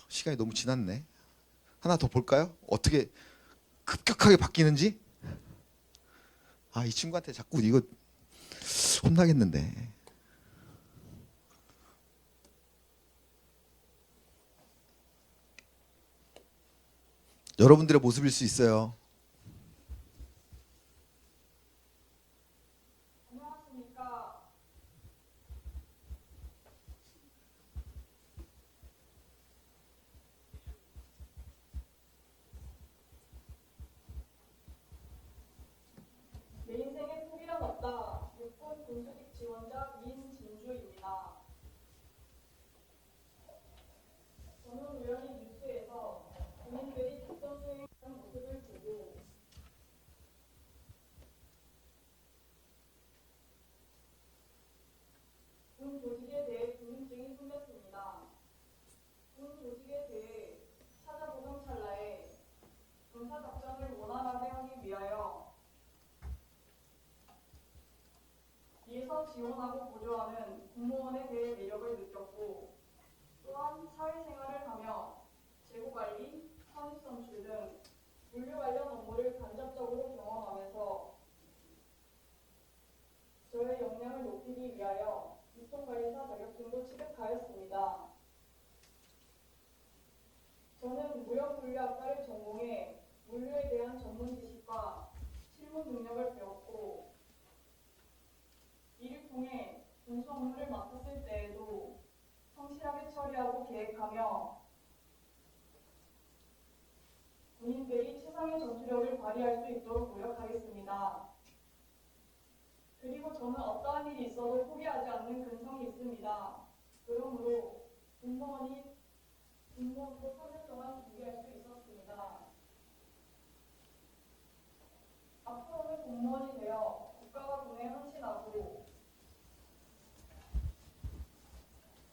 시간이 너무 지났네. 하나 더 볼까요? 어떻게 급격하게 바뀌는지? 이 친구한테 자꾸 이거 혼나겠는데. 여러분들의 모습일 수 있어요. 안녕하십니까. 내 인생에 포기란 없다. 육군 군수직 지원자 민진주입니다. 저는 우연히 뉴스에서 군인들이 작전 수행하는 모습을 보고 군 조직에 대해 궁금증이 생겼습니다. 군 조직에 대해 찾아보던 찰나에 군사 작전을 원활하게 하기 위하여 뒤에서 지원하고 보조하는 공무원에 대해 매력을 느꼈고 또한 사회생활을 하며 재고관리, 선입선출 등 물류 관련 업무를 간접적으로 경험하면서 저의 역량을 높이기 위하여 유통관리사 자격증도 취득하였습니다. 저는 무역물류학과를 전공해 물류에 대한 전문 지식과 실무 능력을 배웠고 이를 통해 군수 업무를 맡았을 때에도 성실하게 처리하고 계획하며 군인들이 최상의 전투력을 발휘할 수 있도록 노력하겠습니다. 그리고 저는 어떠한 일이 있어도 포기하지 않는 근성이 있습니다. 그러므로 군무원으로 3년 동안 준비할 수 있었습니다. 앞으로는 공무원이 되어 국가와 군에 헌신하고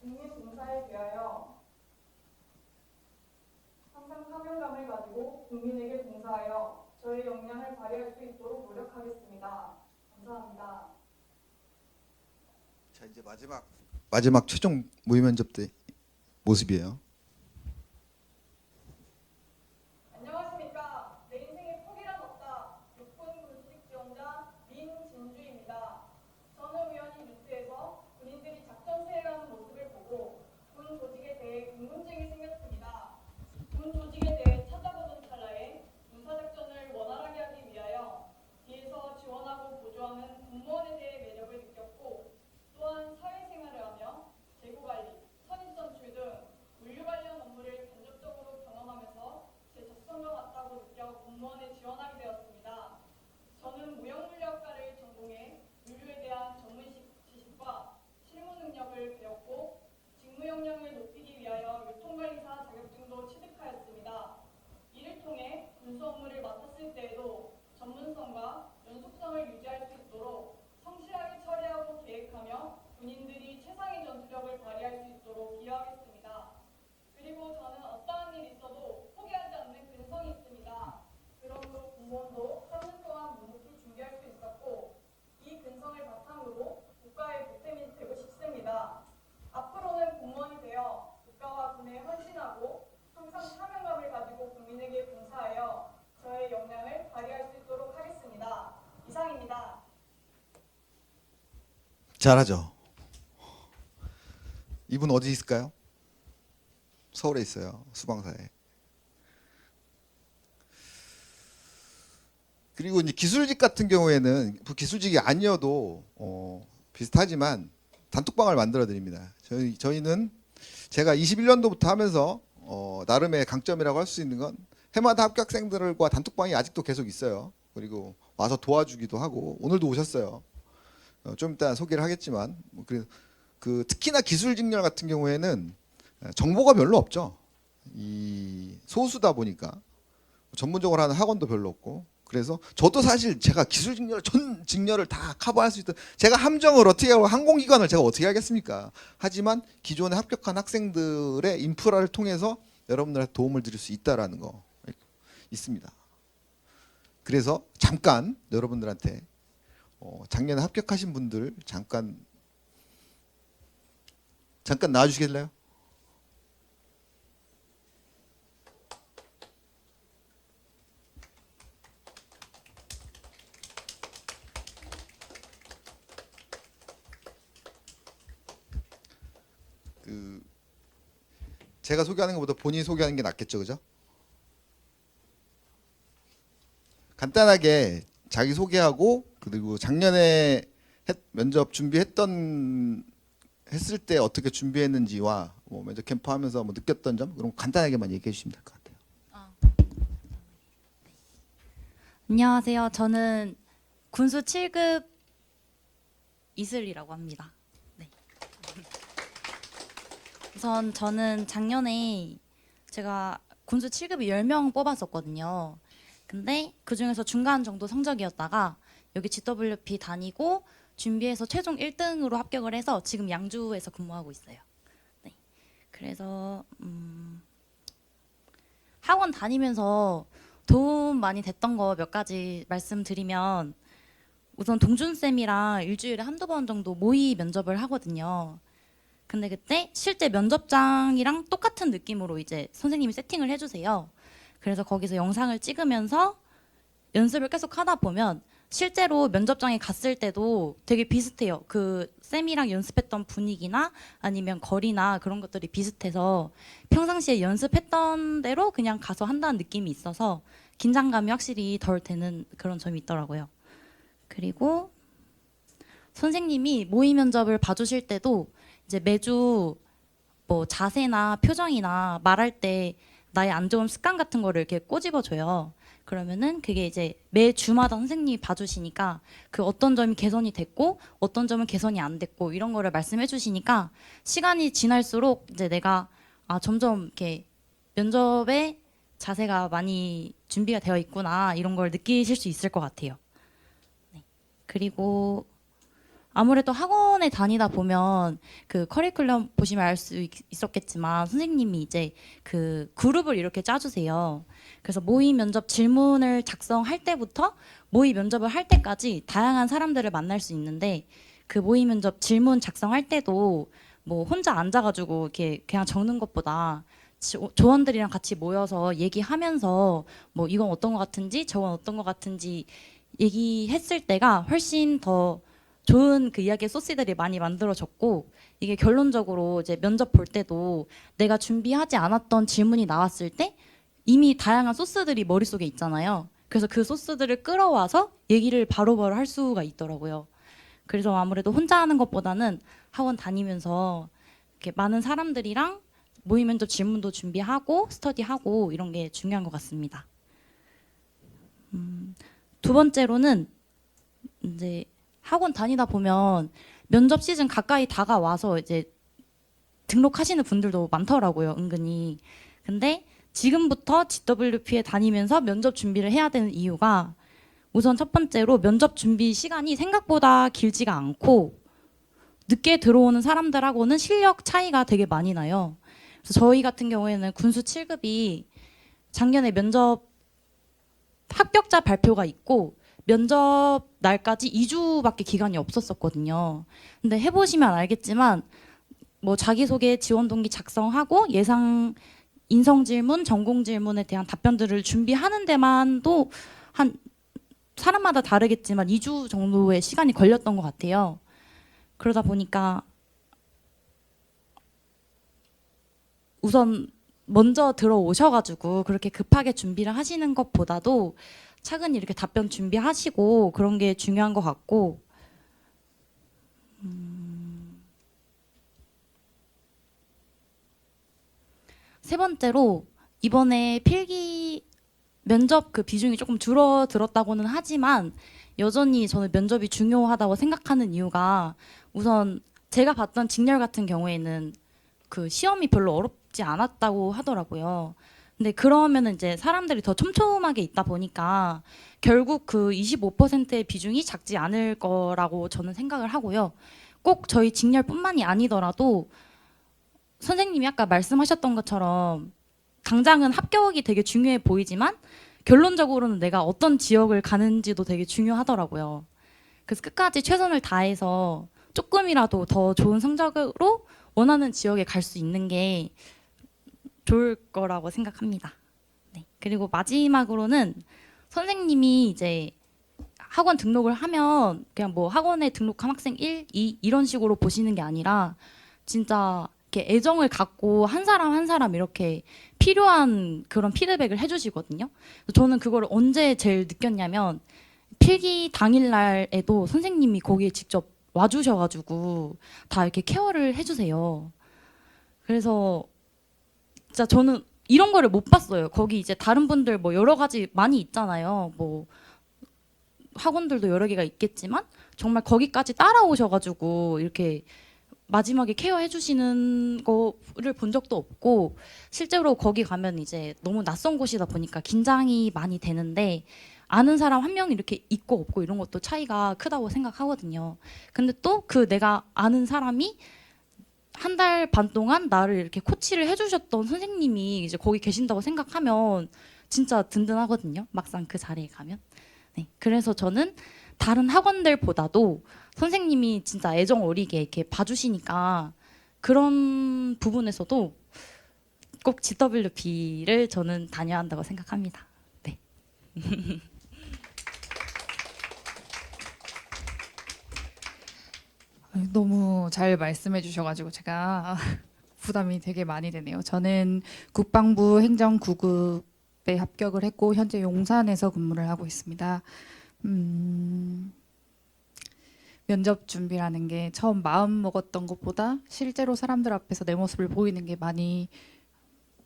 국민 봉사에 대하여 항상 사명감을 가지고 국민에게 봉사하여 저의 역량을 발휘할 수 있도록 노력하겠습니다. 감사합니다. 자, 이제 마지막 최종 모의 면접 때 모습이에요. 안녕하십니까. 내 인생에 포기란 없다. 육군 군수직 지원자 민진주입니다. 저는 우연히 뉴스에서 군인들이 작전 수행하는 모습을 보고 군 조직에 대해 궁금증이 생겼습니다. 군 조직에 대해 찾아보던 찰나에 군사작전을 원활하게 하기 위하여 뒤에서 지원하고 보조하는 공무원에 대해 매력을 느꼈고 또한 사회생활을 하며 재고관리, 선입선출 등 물류 관련 업무를 간접적으로 경험하면서 제 적성과 맞다고 느껴 공무원에 지원하게 되었습니다. 저는 무역물류학과를 전공해 물류에 대한 전문 지식과 실무 능력을 배웠고 직무 역량을 높이기 위하여 유통관리사 자격증도 취득하였습니다. 이를 통해 군수 업무를 맡았을 때에도 전문성과 연속성을 유지할 수 있도록 성실하게 처리하고 계획하며 군인들이 최상의 전투력을 발휘할 수 있도록 기여하겠습니다. 그리고 저는 어떠한 일이 있어도 포기하지 않는 근성이 있습니다. 그러므로 공무원도 3년 동안 묵묵히 준비할 수 있었고 이 근성을 바탕으로 국가의 보탬이 되고 싶습니다. 앞으로는 공무원이 되어 국가와 군에 헌신하고 항상 사명감을 가지고 국민에게 봉사하여 저의 역량을 발휘할 수 있도록 하겠습니다. 이상입니다. 잘하죠. 이분 어디 있을까요? 서울에 있어요. 수방사에. 그리고 이제 기술직 같은 경우에는 기술직이 아니어도 비슷하지만 단톡방을 만들어 드립니다. 저희는 제가 21년도부터 하면서 나름의 강점이라고 할 수 있는 건 해마다 합격생들과 단톡방이 아직도 계속 있어요. 그리고 와서 도와주기도 하고 오늘도 오셨어요. 좀 이따 소개를 하겠지만 특히나 기술직렬 같은 경우에는 정보가 별로 없죠. 이 소수다 보니까 전문적으로 하는 학원도 별로 없고 그래서 저도 사실 제가 기술직렬 전 직렬을 다 커버할 수 있다. 제가 함정을 어떻게 하고 항공기관을 제가 어떻게 하겠습니까? 하지만 기존에 합격한 학생들의 인프라를 통해서 여러분들한테 도움을 드릴 수 있다라는 거 있습니다. 그래서 잠깐 여러분들한테 작년에 합격하신 분들 잠깐 나와주시겠나요? 제가 소개하는 것보다 본인이 소개하는 게 낫겠죠, 그죠? 간단하게 자기 소개하고 그리고 작년에 면접 했을 때 어떻게 준비했는지와 뭐 면접 캠프 하면서 뭐 느꼈던 점 그런 거 간단하게만 얘기해 주시면 될 것 같아요. 안녕하세요. 저는 군수 7급 이슬이라고 합니다. 네. 우선 저는 작년에 제가 군수 7급이 10명 뽑았었거든요. 근데 그중에서 중간 정도 성적이었다가 여기 GWP 다니고 준비해서 최종 1등으로 합격을 해서 지금 양주에서 근무하고 있어요. 네. 그래서 학원 다니면서 도움 많이 됐던 거 몇 가지 말씀드리면 우선 동준쌤이랑 일주일에 한두 번 정도 모의 면접을 하거든요. 근데 그때 실제 면접장이랑 똑같은 느낌으로 이제 선생님이 세팅을 해주세요. 그래서 거기서 영상을 찍으면서 연습을 계속 하다 보면 실제로 면접장에 갔을 때도 되게 비슷해요. 그 쌤이랑 연습했던 분위기나 아니면 거리나 그런 것들이 비슷해서 평상시에 연습했던 대로 그냥 가서 한다는 느낌이 있어서 긴장감이 확실히 덜 되는 그런 점이 있더라고요. 그리고 선생님이 모의 면접을 봐주실 때도 이제 매주 뭐 자세나 표정이나 말할 때 나의 안 좋은 습관 같은 거를 이렇게 꼬집어줘요. 그러면은 그게 이제 매 주마다 선생님이 봐주시니까 그 어떤 점이 개선이 됐고 어떤 점은 개선이 안 됐고 이런 거를 말씀해 주시니까 시간이 지날수록 이제 내가 점점 이렇게 면접에 자세가 많이 준비가 되어 있구나 이런 걸 느끼실 수 있을 것 같아요. 네. 그리고 아무래도 학원에 다니다 보면 그 커리큘럼 보시면 알 수 있었겠지만 선생님이 이제 그 그룹을 이렇게 짜주세요. 그래서 모의 면접 질문을 작성할 때부터 모의 면접을 할 때까지 다양한 사람들을 만날 수 있는데 그 모의 면접 질문 작성할 때도 뭐 혼자 앉아가지고 이렇게 그냥 적는 것보다 조원들이랑 같이 모여서 얘기하면서 뭐 이건 어떤 것 같은지 저건 어떤 것 같은지 얘기했을 때가 훨씬 더 좋은 그 이야기의 소스들이 많이 만들어졌고 이게 결론적으로 이제 면접 볼 때도 내가 준비하지 않았던 질문이 나왔을 때 이미 다양한 소스들이 머릿속에 있잖아요. 그래서 그 소스들을 끌어와서 얘기를 바로바로 할 수가 있더라고요. 그래서 아무래도 혼자 하는 것보다는 학원 다니면서 이렇게 많은 사람들이랑 모의 면접 질문도 준비하고 스터디하고 이런 게 중요한 것 같습니다. 두 번째로는 이제 학원 다니다 보면 면접 시즌 가까이 다가와서 이제 등록하시는 분들도 많더라고요, 은근히. 근데 지금부터 GWP에 다니면서 면접 준비를 해야 되는 이유가 우선 첫 번째로 면접 준비 시간이 생각보다 길지가 않고 늦게 들어오는 사람들하고는 실력 차이가 되게 많이 나요. 그래서 저희 같은 경우에는 군수 7급이 작년에 면접 합격자 발표가 있고 면접 날까지 2주밖에 기간이 없었었거든요. 근데 해보시면 알겠지만 뭐 자기소개 지원 동기 작성하고 예상 인성 질문, 전공 질문에 대한 답변들을 준비하는 데만도 한 사람마다 다르겠지만 2주 정도의 시간이 걸렸던 것 같아요. 그러다 보니까 우선 먼저 들어오셔가지고 그렇게 급하게 준비를 하시는 것보다도 차근히 이렇게 답변 준비하시고 그런 게 중요한 것 같고 세 번째로 이번에 필기 면접 그 비중이 조금 줄어들었다고는 하지만 여전히 저는 면접이 중요하다고 생각하는 이유가 우선 제가 봤던 직렬 같은 경우에는 그 시험이 별로 어렵지 않았다고 하더라고요. 근데 그러면은 이제 사람들이 더 촘촘하게 있다 보니까 결국 그 25%의 비중이 작지 않을 거라고 저는 생각을 하고요. 꼭 저희 직렬뿐만이 아니더라도 선생님이 아까 말씀하셨던 것처럼 당장은 합격이 되게 중요해 보이지만 결론적으로는 내가 어떤 지역을 가는지도 되게 중요하더라고요. 그래서 끝까지 최선을 다해서 조금이라도 더 좋은 성적으로 원하는 지역에 갈 수 있는 게 좋을 거라고 생각합니다. 네. 그리고 마지막으로는 선생님이 이제 학원 등록을 하면 그냥 뭐 학원에 등록한 학생 1, 2 이런 식으로 보시는 게 아니라 진짜 이렇게 애정을 갖고 한 사람 한 사람 이렇게 필요한 그런 피드백을 해주시거든요. 저는 그걸 언제 제일 느꼈냐면 필기 당일날에도 선생님이 거기에 직접 와주셔가지고 다 이렇게 케어를 해주세요. 그래서 진짜 저는 이런 거를 못 봤어요. 거기 이제 다른 분들 뭐 여러 가지 많이 있잖아요. 뭐 학원들도 여러 개가 있겠지만 정말 거기까지 따라오셔가지고 이렇게 마지막에 케어해 주시는 거를 본 적도 없고, 실제로 거기 가면 이제 너무 낯선 곳이다 보니까 긴장이 많이 되는데 아는 사람 한 명 이렇게 있고 없고 이런 것도 차이가 크다고 생각하거든요. 근데 또 그 내가 아는 사람이 한 달 반 동안 나를 이렇게 코치를 해주셨던 선생님이 이제 거기 계신다고 생각하면 진짜 든든하거든요. 막상 그 자리에 가면. 네, 그래서 저는 다른 학원들보다도 선생님이 진짜 애정 어리게 이렇게 봐주시니까 그런 부분에서도 꼭 GWB를 저는 다녀야 한다고 생각합니다. 네. 너무 잘 말씀해 주셔가지고 제가 부담이 되게 많이 되네요. 저는 국방부 행정 9급에 합격을 했고 현재 용산에서 근무를 하고 있습니다. 면접 준비라는 게 처음 마음 먹었던 것보다 실제로 사람들 앞에서 내 모습을 보이는 게 많이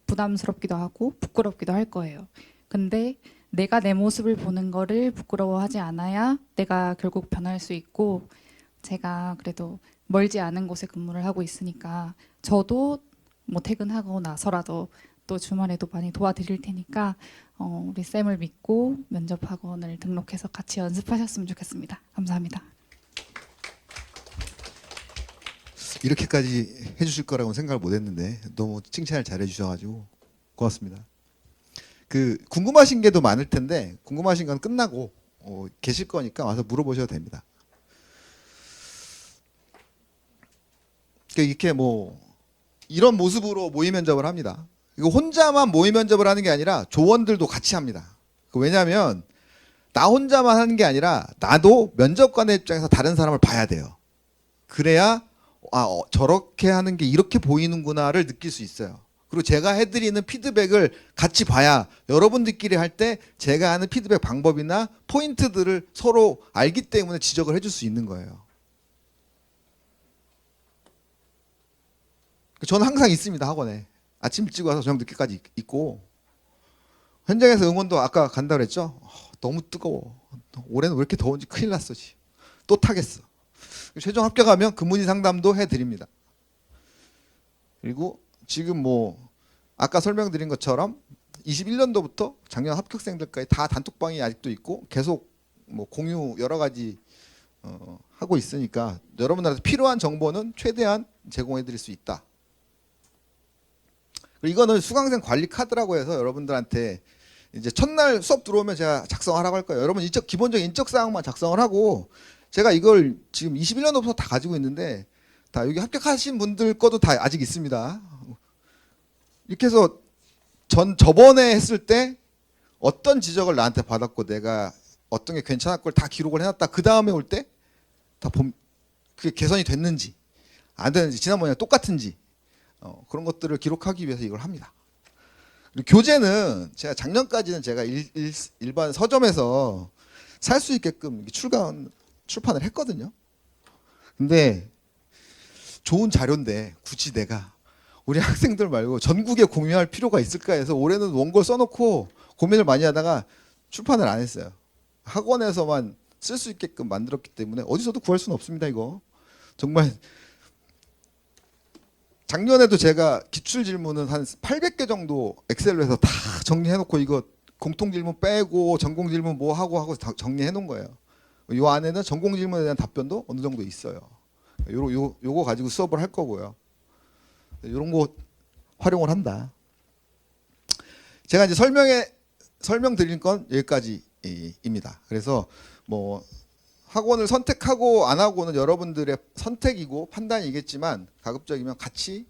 부담스럽기도 하고 부끄럽기도 할 거예요. 근데 내가 내 모습을 보는 거를 부끄러워하지 않아야 내가 결국 변할 수 있고, 제가 그래도 멀지 않은 곳에 근무를 하고 있으니까 저도 뭐 퇴근하고 나서라도 또 주말에도 많이 도와드릴 테니까 우리 쌤을 믿고 면접학원을 등록해서 같이 연습하셨으면 좋겠습니다. 감사합니다. 이렇게까지 해주실 거라고 생각을 못했는데 너무 칭찬을 잘해주셔가지고 고맙습니다. 그 궁금하신 게 더 많을 텐데 궁금하신 건 끝나고 계실 거니까 와서 물어보셔도 됩니다. 이렇게 뭐 이런 모습으로 모의 면접을 합니다. 이거 혼자만 모의 면접을 하는 게 아니라 조원들도 같이 합니다. 왜냐하면 나 혼자만 하는 게 아니라 나도 면접관의 입장에서 다른 사람을 봐야 돼요. 그래야 저렇게 하는 게 이렇게 보이는구나를 느낄 수 있어요. 그리고 제가 해드리는 피드백을 같이 봐야 여러분들끼리 할 때 제가 하는 피드백 방법이나 포인트들을 서로 알기 때문에 지적을 해줄 수 있는 거예요. 저는 항상 있습니다. 학원에 아침 일찍 와서 저녁 늦게까지 있고, 현장에서 응원도 아까 간다고 그랬죠. 너무 뜨거워. 올해는 왜 이렇게 더운지 큰일 났어. 또 타겠어. 최종 합격하면 근무지 상담도 해드립니다. 그리고 지금 뭐 아까 설명드린 것처럼 21년도부터 작년 합격생들까지 다 단톡방이 아직도 있고 계속 뭐 공유 여러 가지 하고 있으니까 여러분들한테 필요한 정보는 최대한 제공해드릴 수 있다. 그리고 이거는 수강생 관리 카드라고 해서 여러분들한테 이제 첫날 수업 들어오면 제가 작성하라고 할 거예요. 여러분 기본적인 인적 사항만 작성을 하고, 제가 이걸 지금 21년도부터 다 가지고 있는데 다 여기 합격하신 분들 거도 다 아직 있습니다. 이렇게 해서 저번에 했을 때 어떤 지적을 나한테 받았고 내가 어떤 게 괜찮았고 걸 다 기록을 해놨다. 그 다음에 올 때 다 그게 개선이 됐는지 안 됐는지 지난번에 똑같은지 그런 것들을 기록하기 위해서 이걸 합니다. 그리고 교재는 제가 작년까지는 제가 일반 서점에서 살 수 있게끔 출판을 했거든요. 근데 좋은 자료인데 굳이 내가 우리 학생들 말고 전국에 공유할 필요가 있을까 해서 올해는 원고 써놓고 고민을 많이 하다가 출판을 안 했어요. 학원에서만 쓸 수 있게끔 만들었기 때문에 어디서도 구할 수는 없습니다. 이거 정말 작년에도 제가 기출 질문은 한 800개 정도 엑셀로 해서 다 정리해놓고 이거 공통 질문 빼고 전공 질문 뭐 하고 다 정리해놓은 거예요. 이 안에는 전공 질문에 대한 답변도 어느 정도 있어요. 요거 가지고 수업을 할 거고요. 이런 거 활용을 한다. 제가 이제 설명드릴 건 여기까지입니다. 그래서 뭐 학원을 선택하고 안 하고는 여러분들의 선택이고 판단이겠지만 가급적이면 같이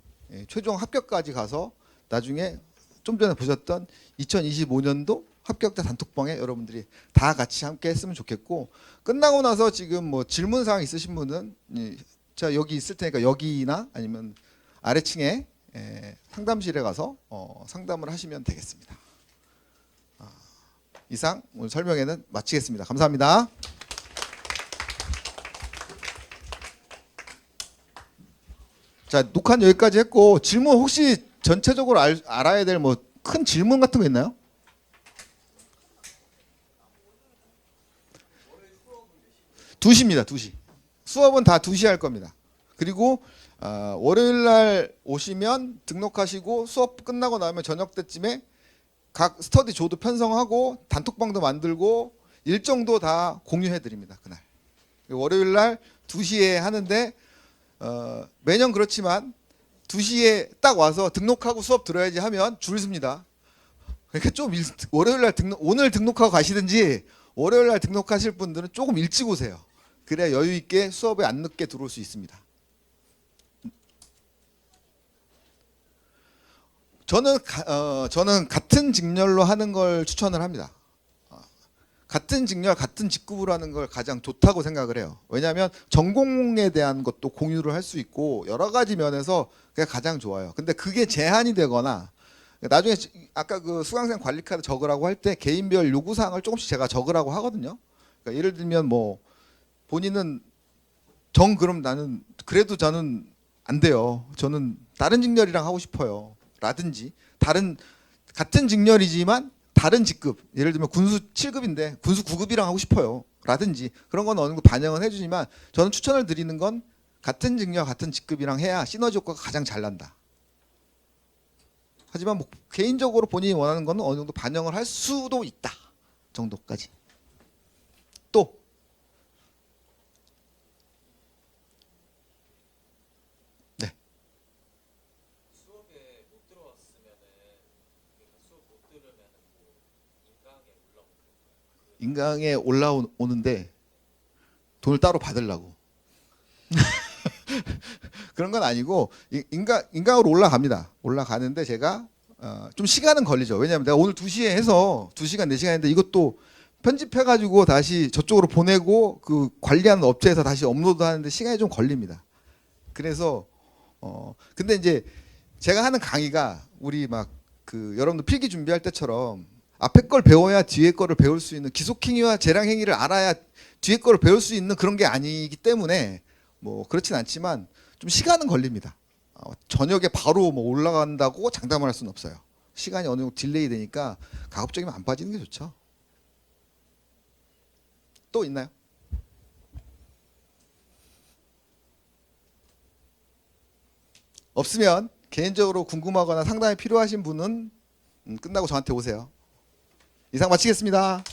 최종 합격까지 가서 나중에 좀 전에 보셨던 2025년도 합격자 단톡방에 여러분들이 다 같이 함께 했으면 좋겠고, 끝나고 나서 지금 뭐 질문 사항 있으신 분은 제가 여기 있을 테니까 여기나 아니면 아래층에 상담실에 가서 상담을 하시면 되겠습니다. 이상 오늘 설명회는 마치겠습니다. 감사합니다. 자, 녹화는 여기까지 했고 질문 혹시 전체적으로 알아야 될 뭐 큰 질문 같은 거 있나요? 두 시입니다. 2시. 수업은 다 2시 할 겁니다. 그리고 월요일 날 오시면 등록하시고 수업 끝나고 나면 저녁 때쯤에 각 스터디 조도 편성하고 단톡방도 만들고 일정도 다 공유해 드립니다. 그날. 월요일 날 2시에 하는데 매년 그렇지만 2시에 딱 와서 등록하고 수업 들어야지 하면 줄 섭니다. 그러니까 좀 월요일 날 오늘 등록하고 가시든지 월요일 날 등록하실 분들은 조금 일찍 오세요. 그래야 여유 있게 수업에 안 늦게 들어올 수 있습니다. 저는 같은 직렬로 하는 걸 추천을 합니다. 같은 직렬, 같은 직급으로 하는 걸 가장 좋다고 생각을 해요. 왜냐하면 전공에 대한 것도 공유를 할 수 있고 여러 가지 면에서 그게 가장 좋아요. 근데 그게 제한이 되거나 나중에 아까 그 수강생 관리카드 적으라고 할 때 개인별 요구사항을 조금씩 제가 적으라고 하거든요. 그러니까 예를 들면 뭐 본인은 그럼 나는 그래도 저는 안 돼요. 저는 다른 직렬이랑 하고 싶어요. 라든지 같은 직렬이지만 다른 직급, 예를 들면 군수 7급인데 군수 9급이랑 하고 싶어요. 라든지 그런 건 어느 정도 반영은 해주지만 저는 추천을 드리는 건 같은 직렬, 같은 직급이랑 해야 시너지 효과가 가장 잘 난다. 하지만 뭐 개인적으로 본인이 원하는 거는 어느 정도 반영을 할 수도 있다 정도까지. 또 네. 수업에 못 들어왔으면은 그러니까 수업 못 들으면은 뭐 인강에 올라오는 건가요? 인강에 올라오는데 돈을 따로 받으려고. 그런 건 아니고 인강으로 올라갑니다. 올라가는데 제가 좀 시간은 걸리죠. 왜냐하면 내가 오늘 2시에 해서 2시간 4시간 했는데 이것도 편집해가지고 다시 저쪽으로 보내고 그 관리하는 업체에서 다시 업로드하는데 시간이 좀 걸립니다. 그래서 근데 이제 제가 하는 강의가 우리 막 그 여러분들 필기 준비할 때처럼 앞에 걸 배워야 뒤에 거를 배울 수 있는 기속행위와 재량행위를 알아야 뒤에 거를 배울 수 있는 그런 게 아니기 때문에 뭐 그렇진 않지만 좀 시간은 걸립니다. 저녁에 바로 뭐 올라간다고 장담을 할 수는 없어요. 시간이 어느 정도 딜레이 되니까 가급적이면 안 빠지는 게 좋죠. 또 있나요? 없으면 개인적으로 궁금하거나 상담이 필요하신 분은 끝나고 저한테 오세요. 이상 마치겠습니다.